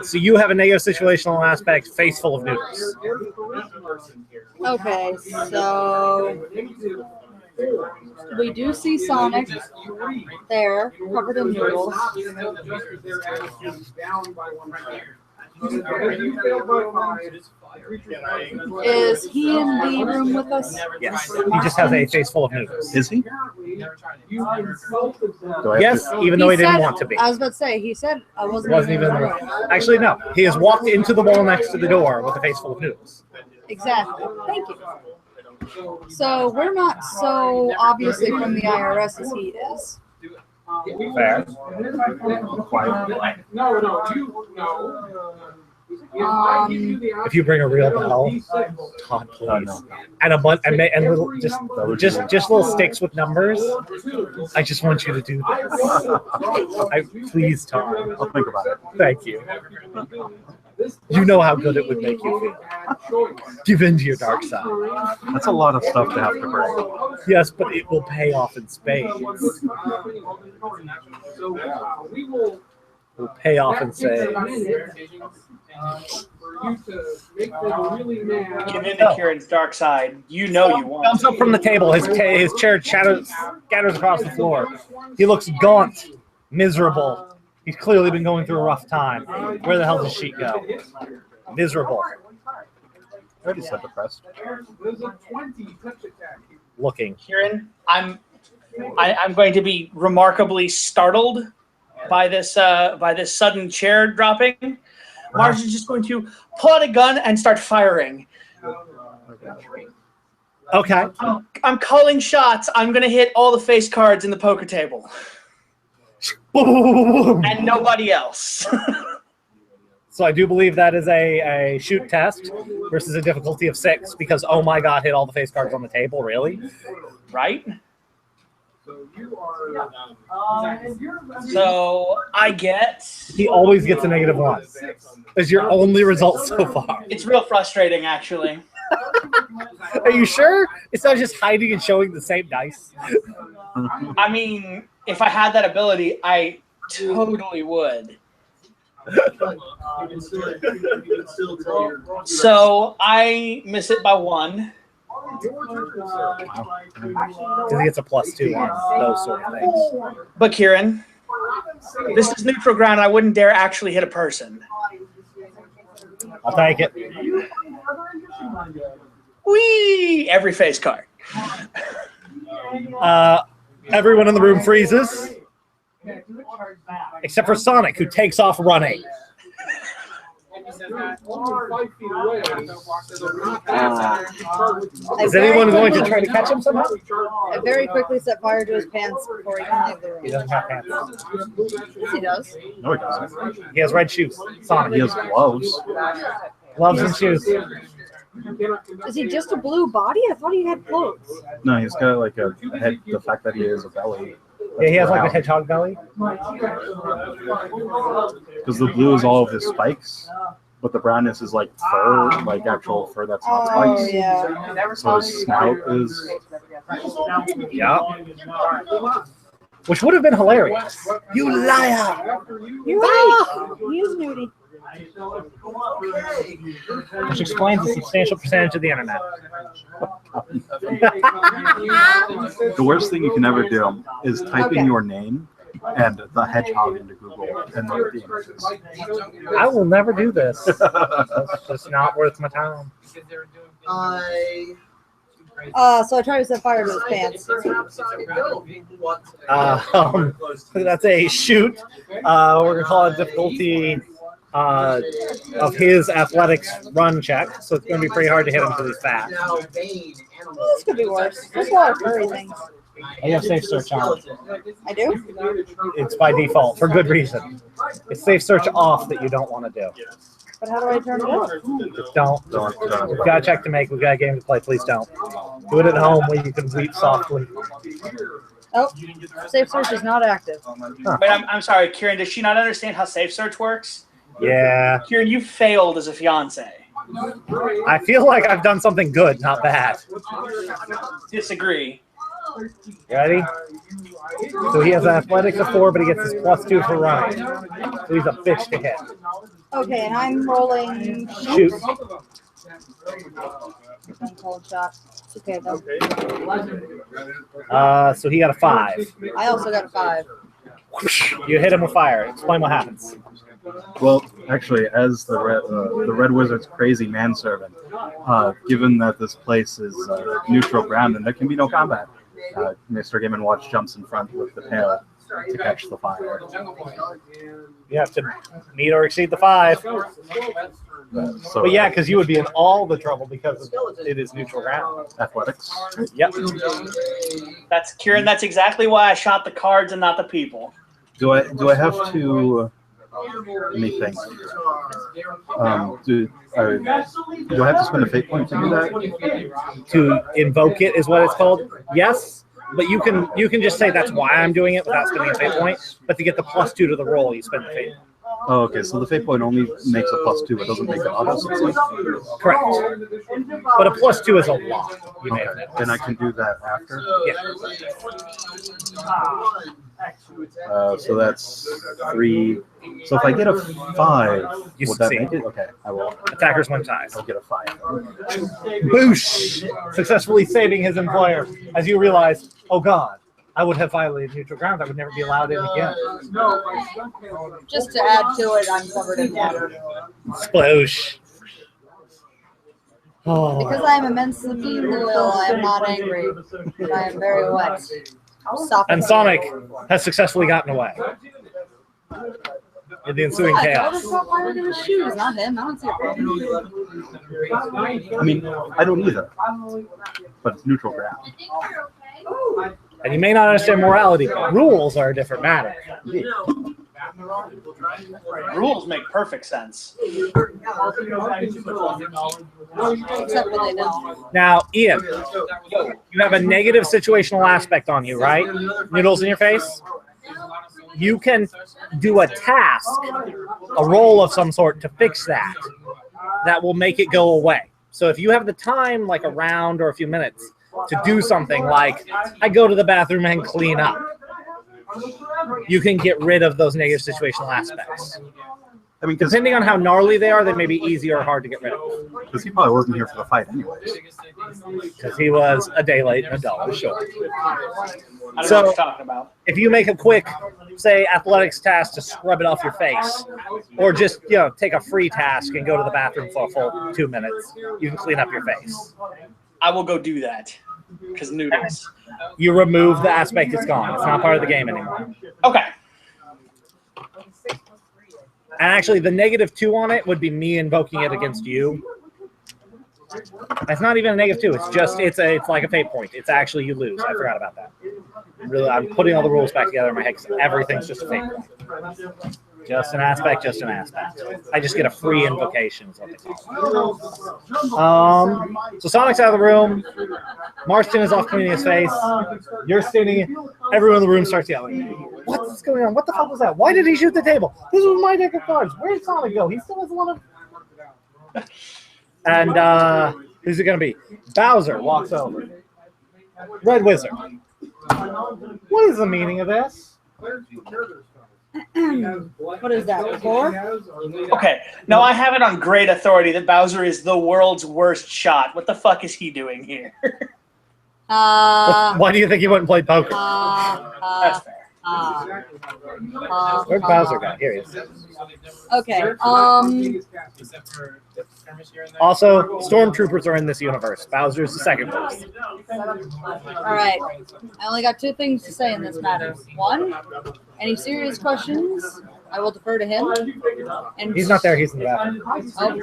So you have a negative situational aspect, face full of noodles. Okay, so we do see Sonic there, covered in noodles. Is he in the room with us? Yes, he just has a face full of noodles. Is he? Do I have Yes, to- even though he didn't said- want to be. I was about to say, he said I wasn't Wasn't even in the room. Actually, no. He has walked into the wall next to the door with a face full of noodles. Exactly. Thank you. So we're not so obviously from the IRS as he is. Fair. If you bring a real bell, Todd, please, no. and a bunch and little just little sticks with numbers. I just want you to do this. Please, Todd. I'll think about it. Thank you. You know how good it would make you feel. Give in to your dark side. That's a lot of stuff to have to bring. Yes, but it will pay off in spades. Will pay off in spades. Give in to Kieran's dark side. You know you want. Comes up from the table. His chair scatters across the floor. He looks gaunt, miserable. He's clearly been going through a rough time. Where the hell does Sheet go? Miserable. I already said depressed. Looking. Kieran, I'm going to be remarkably startled by this sudden chair dropping. Marge is just going to pull out a gun and start firing. Okay. I'm calling shots. I'm going to hit all the face cards in the poker table. And nobody else. So I do believe that is a shoot test versus a difficulty of 6 because, oh my god, hit all the face cards on the table, really? Right? So I get... He always gets a -1. It's your only result so far. It's real frustrating, actually. Are you sure? It's not just hiding and showing the same dice? I mean, if I had that ability, I totally would. So I miss it by 1. Because he gets a +2 on those sort of things. But Kieran, this is neutral ground. I wouldn't dare actually hit a person. I'll take it. Whee! Every face card. Everyone in the room freezes, except for Sonic, who takes off running. Is anyone going to try to catch him somehow? I very quickly set fire to his pants before he can leave the room. He doesn't have pants. Yes, he does. No, he doesn't. He has red shoes. Sonic. He has gloves. Gloves and shoes. Is he just a blue body? I thought he had clothes. No, he's got like a head. The fact that he is a belly. Yeah, he has like a hedgehog belly. Because the blue is all of his spikes, but the brownness is like fur, like actual fur that's not Oh, spikes. yeah. So his snout is. Yeah. which would have been hilarious. You liar! You're right. He's nudie. Which explains a substantial percentage of the internet. The worst thing you can ever do is type in your name and the hedgehog into Google and look at the images. I will never do this. It's just not worth my time. So I tried to set fire to his pants. That's a shoot. We're gonna call it difficulty of his athletics run check, so it's gonna be pretty hard to hit him because he's fat. This could be worse. There's a lot of furry things. I have safe search on. I do? It's by default for good reason. It's safe search off that you don't want to do. But how do I turn it on? Just don't. We've got a check to make. We've got a game to play. Please don't. Do it at home where you can weep softly. Oh, safe search is not active. Huh. Wait, I'm sorry, Kieran. Does she not understand how safe search works? Yeah. Kieran, you failed as a fiance. I feel like I've done something good, not bad. Disagree. Ready? So he has an athletics of 4, but he gets his +2 for running. So he's a bitch to hit. Okay, and I'm rolling Shoot. Cold shot. It's okay though. So he got a 5. I also got a 5. You hit him with fire. Explain what happens. Well, actually, as the Red Wizard's crazy manservant, given that this place is neutral ground and there can be no combat, Mr. Game & Watch jumps in front with the pail to catch the fire. You have to meet or exceed the 5. So, But yeah, because you would be in all the trouble because it is neutral ground. athletics. Yep. That's Kieran. That's exactly why I shot the cards and not the people. Do I have to? Let me think. Do I have to spend a fate point to do that? To invoke it is what it's called. Yes, but you can just say that's why I'm doing it without spending a fate point. But to get the +2 to the roll, you spend the fate. Oh, okay. So the fate point only makes a +2. It doesn't make an auto succeed. Correct. But a +2 is a lot. You may have Then I can do that after. Yeah. So that's 3. So if I get a 5, You would that succeed. make it? Okay, I will. Attackers win ties. I'll get a 5. Boosh! Successfully saving his employer. As you realize, oh God, I would have violated neutral ground. I would never be allowed in again. Just to add to it, I'm covered in water. Sploosh. Oh. Because I am immensely loyal, I am not angry. But I am very wet. Stop And it. Sonic has successfully gotten away. In the ensuing I chaos. just got fire to his shoes, not him. I don't see a problem. I mean, I don't either. But it's neutral ground. And you may not understand morality, but rules are a different matter. Rules make perfect sense. Except when they don't. Now, Ian, you have a negative situational aspect on you, right? Noodles in your face? You can do a task, a role of some sort to fix that. That will make it go away. So if you have the time, like a round or a few minutes, to do something like, I go to the bathroom and clean up, you can get rid of those negative situational aspects. I mean, Depending on how gnarly they are, they may be easy or hard to get rid of. because he probably wasn't here for the fight anyways. Because he was a day late and a dollar short. I don't know So- what you're talking about. If you make a quick, say, athletics task to scrub it off your face, or just, take a free task and go to the bathroom for a full 2 minutes, you can clean up your face. I will go do that. Because noodles. You remove the aspect, it's gone. It's not part of the game anymore. Okay. And actually, the -2 on it would be me invoking it against you. It's not even a -2. It's just it's like a fate point. It's actually you lose. I forgot about that. Really, I'm putting all the rules back together in my head because everything's just a fate point. Just an aspect, just an aspect. I just get a free invocation is what they call it. So Sonic's out of the room. Marston is off cleaning his face. You're standing. Everyone in the room starts yelling. What's going on? What the fuck was that? Why did he shoot the table? This was my deck of cards. Where did Sonic go? He still has one of. And who's it going to be? Bowser walks over. Red Wizard. What is the meaning of this? What is that? 4? Okay, now I have it on great authority that Bowser is the world's worst shot. What the fuck is he doing here? Why do you think he went and played poker? That's fair. Where'd Bowser go? Here he is. Okay. Also, stormtroopers are in this universe. Bowser's the second worst. All right. I only got 2 things to say in this matter. 1, any serious questions, I will defer to him. And He's not there. He's in the bathroom. Oh.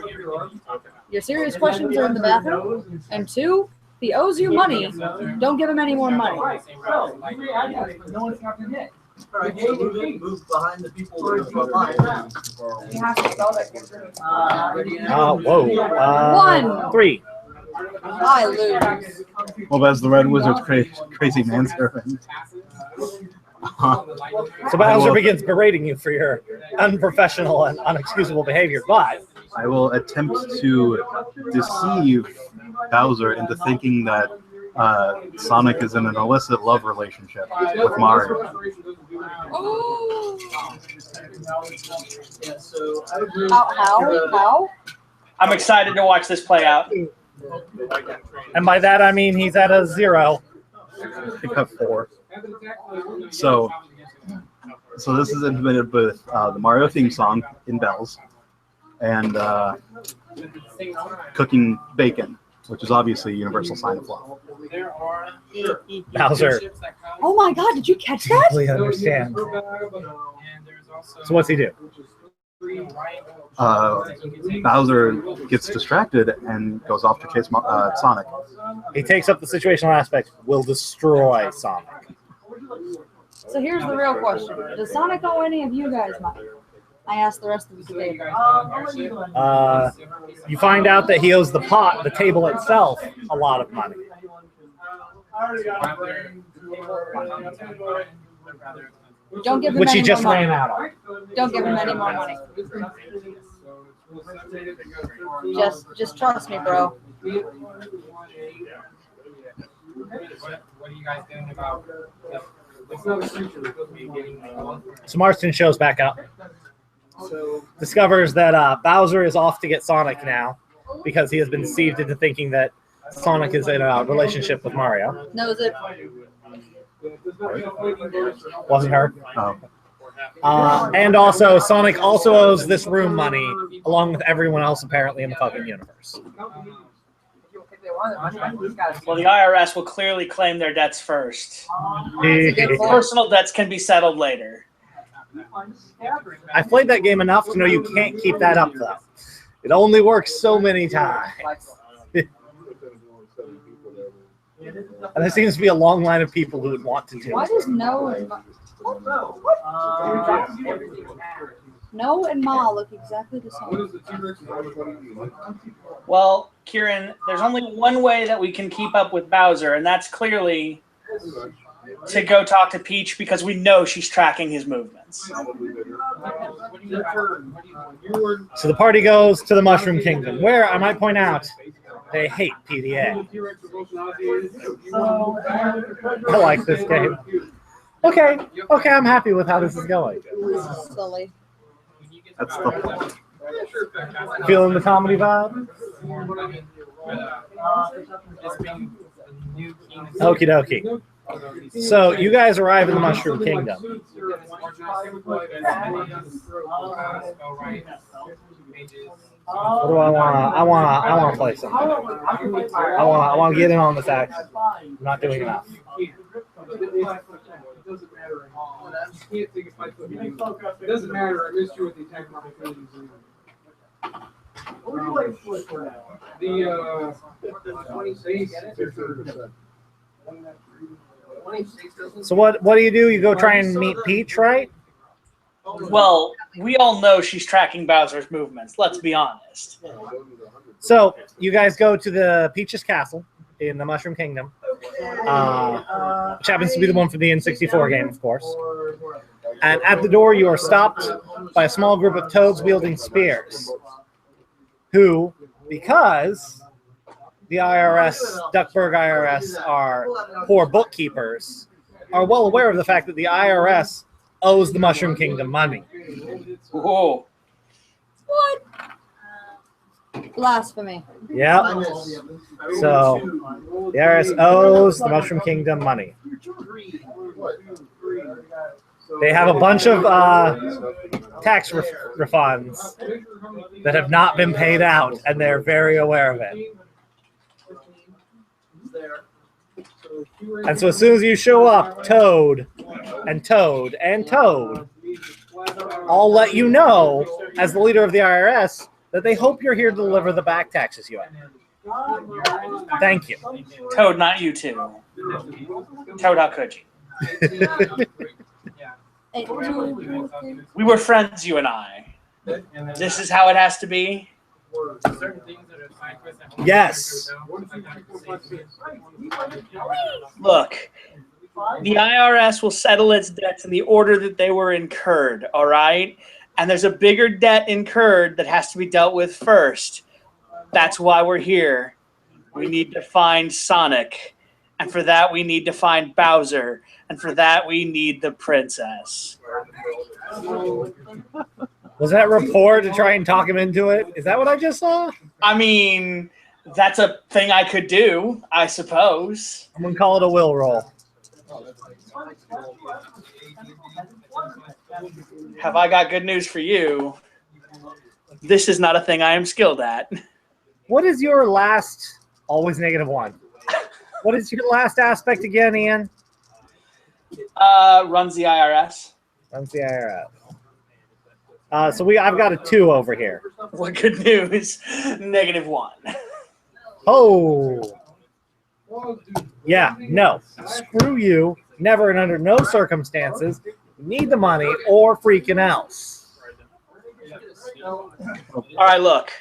Your serious questions are in the bathroom. And 2, if he owes you money, don't give him any more money. No one's got to hit. Move behind the people who are in the line. You have to spell that gift. Whoa. 1. 3. I lose. Well, as the Red Wizard's crazy manservant. So Bowser begins berating you for your unprofessional and unexcusable behavior, but I will attempt to deceive Bowser into thinking that Sonic is in an illicit love relationship with Mario. Oh. How? I'm excited to watch this play out. and by that I mean he's at a 0. Pick up 4. So this is implemented with the Mario theme song in bells and cooking bacon, which is obviously a universal sign of love. Bowser. Oh my God! Did you catch that? Deeply understand. So what's he do? Bowser gets distracted and goes off to chase Sonic. He takes up the situational aspect, will destroy Sonic. So here's the real question: does Sonic owe any of you guys money? I asked the rest of the table. You find out that he owes the table itself, a lot of money. Don't give him Which any he just more money. ran out of. Don't give him any more money. Just trust me, bro. What are you guys doing about So Marston shows back up. Discovers that Bowser is off to get Sonic now because he has been deceived into thinking that Sonic is in a relationship with Mario. Knows it. Wasn't her. Oh. And also, Sonic also owes this room money, along with everyone else apparently in the fucking universe. Well, the IRS will clearly claim their debts first. That's a good point. Personal debts can be settled later. I've played that game enough to know you can't keep that up, though. It only works so many times. And there seems to be a long line of people who would want to do Why it. does No and Ma look exactly the same? Well, Kieran, there's only one way that we can keep up with Bowser, and that's clearly to go talk to Peach because we know she's tracking his movements. So the party goes to the Mushroom Kingdom, where, I might point out, they hate PDA. I like this game. Okay, I'm happy with how this is going. This is silly. That's the point. Feeling the comedy vibe? Okie dokie. So you guys arrive in the Mushroom Kingdom. What do I want? I want to play something. I want to get in on this action. I'm not doing enough. It doesn't matter. I missed you with the attack opportunities. So what do? You go try and meet Peach, right? Well, we all know she's tracking Bowser's movements. Let's be honest. So you guys go to the Peach's Castle in the Mushroom Kingdom, which happens to be the one from the N64 game, of course. And at the door, you are stopped by a small group of toads wielding spears, who, because the IRS, Duckburg IRS, are poor bookkeepers, are well aware of the fact that the IRS owes the Mushroom Kingdom money. Whoa. What? Blasphemy. Yep. So the IRS owes the Mushroom Kingdom money. They have a bunch of tax refunds that have not been paid out, and they're very aware of it. And so as soon as you show up, Toad, I'll let you know, as the leader of the IRS, that they hope you're here to deliver the back taxes you owe. Thank you. Toad, not you two. Toad, how could you? We were friends, you and I. This is how it has to be? Yes. Look, the IRS will settle its debts in the order that they were incurred, all right? And there's a bigger debt incurred that has to be dealt with first. That's why we're here. We need to find Sonic. And for that, we need to find Bowser. And for that, we need the princess. Was that rapport to try and talk him into it? Is that what I just saw? I mean, that's a thing I could do, I suppose. I'm going to call it a will roll. Have I got good news for you? This is not a thing I am skilled at. What is your last... Always -1. What is your last aspect again, Ian? Runs the IRS. Runs the IRS. So I've got a 2 over here. What good news? -1. Oh. Yeah, no. Screw you. Never and under no circumstances. You need the money or freaking else. All right, look.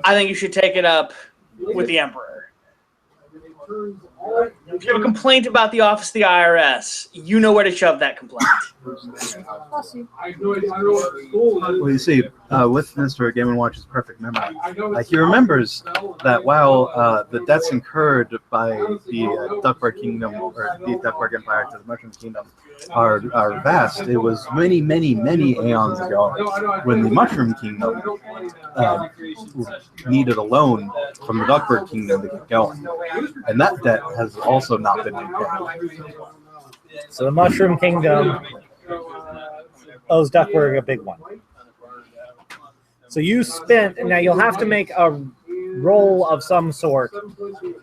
I think you should take it up with the Emperor. If you have a complaint about the office of the IRS, you know where to shove that complaint. Well, you see, with Mr. Game & Watch's perfect memory, he remembers that while the debts incurred by the Duckburg Kingdom, or the Duckburg Empire to the Mushroom Kingdom, are vast. It was many, many, many aeons ago when the Mushroom Kingdom needed a loan from the Duckburg Kingdom to get going. And that debt has also not been repaid. So the Mushroom Kingdom owes Duckburg a big one. So you spent, now you'll have to make a roll of some sort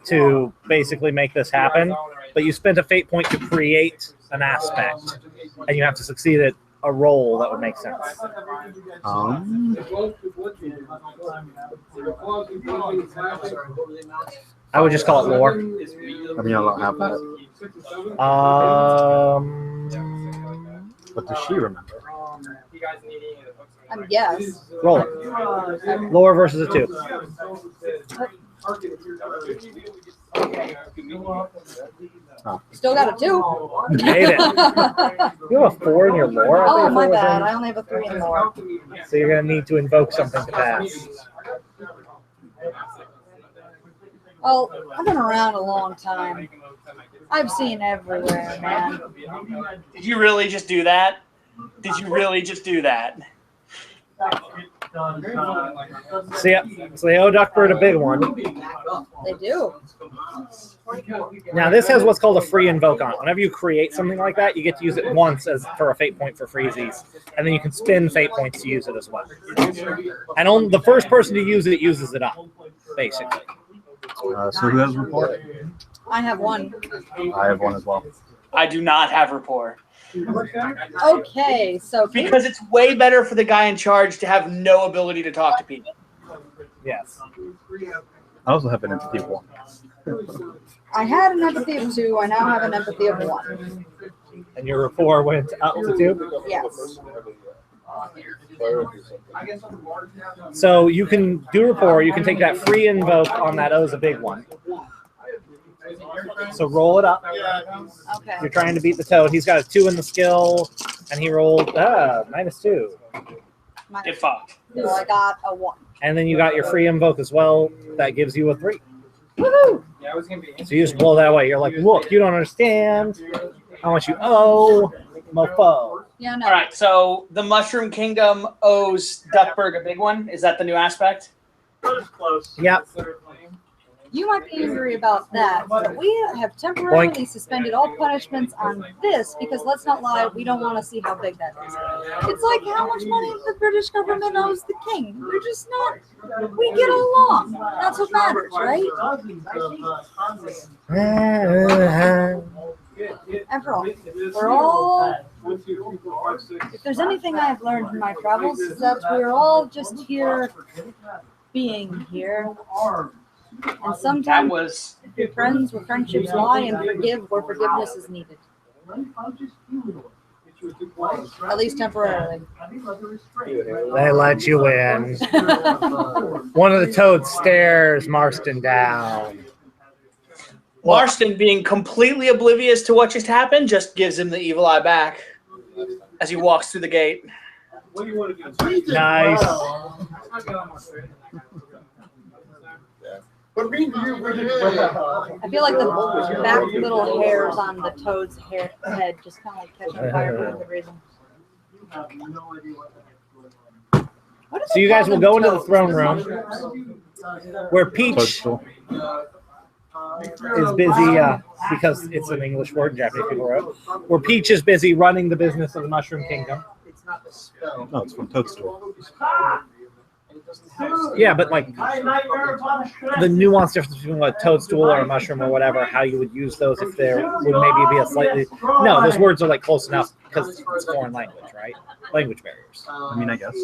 to basically make this happen, but you spent a fate point to create an aspect, and you have to succeed at a roll that would make sense. I would just call it lore. I mean, I don't have that. What does she remember? Yes. Roll it. Lore versus a 2. Still got a 2. You made it. You have a 4 in your lore? Oh, my bad. I only have a 3 in lore. So you're going to need to invoke something to pass. Well, I've been around a long time. I've seen everywhere, man. Did you really just do that? Did you really just do that? So they owe Duckburg a big one. They do. Now this has what's called a free invoke on it. Whenever you create something like that, you get to use it once as for a fate point for freezies, and then you can spend fate points to use it as well. And only the first person to use it uses it up, basically. So who has rapport? I have 1. I have 1 as well. I do not have rapport. Okay, so because it's way better for the guy in charge to have no ability to talk to people. Yes. I also have an empathy of 1. I had an empathy of 2. I now have an empathy of 1. And your rapport went up to 2? Yes. So you can do rapport. You can take that free invoke on that owes a big one. So roll it up. Okay. You're trying to beat the Toad. He's got a 2 in the skill, and he rolled -2. Get fucked. So I got a 1. And then you got your free invoke as well. That gives you a 3. Woohoo! Yeah, I was gonna be. So you just blow that away. You're like, look, you don't understand how much you owe, mofo. Yeah, no. All right, so the Mushroom Kingdom owes Duckburg a big one. Is that the new aspect? Yep. You might be angry about that, but we have temporarily suspended all punishments on this because let's not lie, we don't want to see how big that is. It's like how much money the British government owes the king. We're just not, we get along. That's what matters, right? After all, we're all, if there's anything I have learned from my travels, is that we're all just here being here. And That sometimes was we're friends where friendships lie and forgive where forgiveness is needed. At least temporarily. They let you in. One of the toads stares Marston down. Marston, being completely oblivious to what just happened, just gives him the evil eye back as he walks through the gate. Nice. But me and you, I feel like the back little hairs on the toad's head just kind of like catching fire for no good reason. What do So they you guys call will them go into the toads? throne room where Peach Toadstool. is busy, because it's an English word, Japanese people wrote, where Peach is busy running the business of the Mushroom Kingdom. No, it's from Toadstool. Yeah, but like the nuanced difference between a toadstool or a mushroom or whatever, how you would use those if there would maybe be a slightly... No, those words are like close enough because it's foreign language, right? Language barriers. I mean, I guess.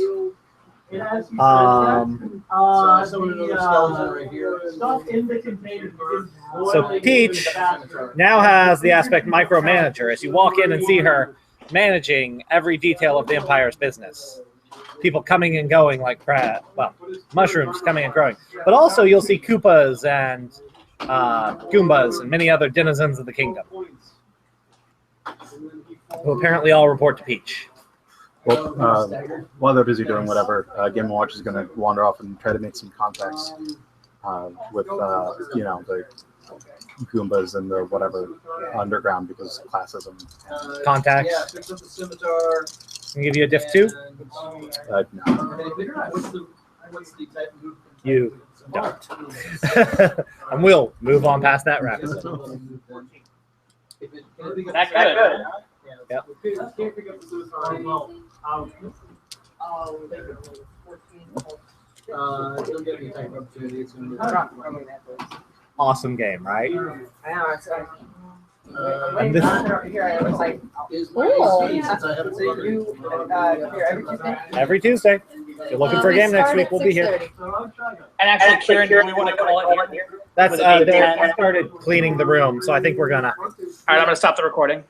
So Peach now has the aspect micromanager as you walk in and see her managing every detail of the Empire's business. People coming and going like mushrooms coming and growing. But also you'll see Koopas and Goombas and many other denizens of the kingdom who apparently all report to Peach. Well, while they're busy doing whatever, Game & Watch is going to wander off and try to make some contacts with, the Goombas and the whatever underground because classism. Contacts. Yeah, picked up the scimitar. Can I give you a diff 2? No. What's the type of movement? You don't. And we'll move on past that rapidly. That good. Yep. Can't pick up the scimitar. Don't get any type of opportunity. It's gonna be Awesome game, right? I know, it's like, And this- here, I was like, Is Cool. my since I haven't so seen you, here, every Tuesday? Every Tuesday. If you're looking for a game next week, we'll be here. And actually, Kieran, do we want to call it here? That's they started cleaning the room, so I think we're gonna. All right, I'm going to stop the recording.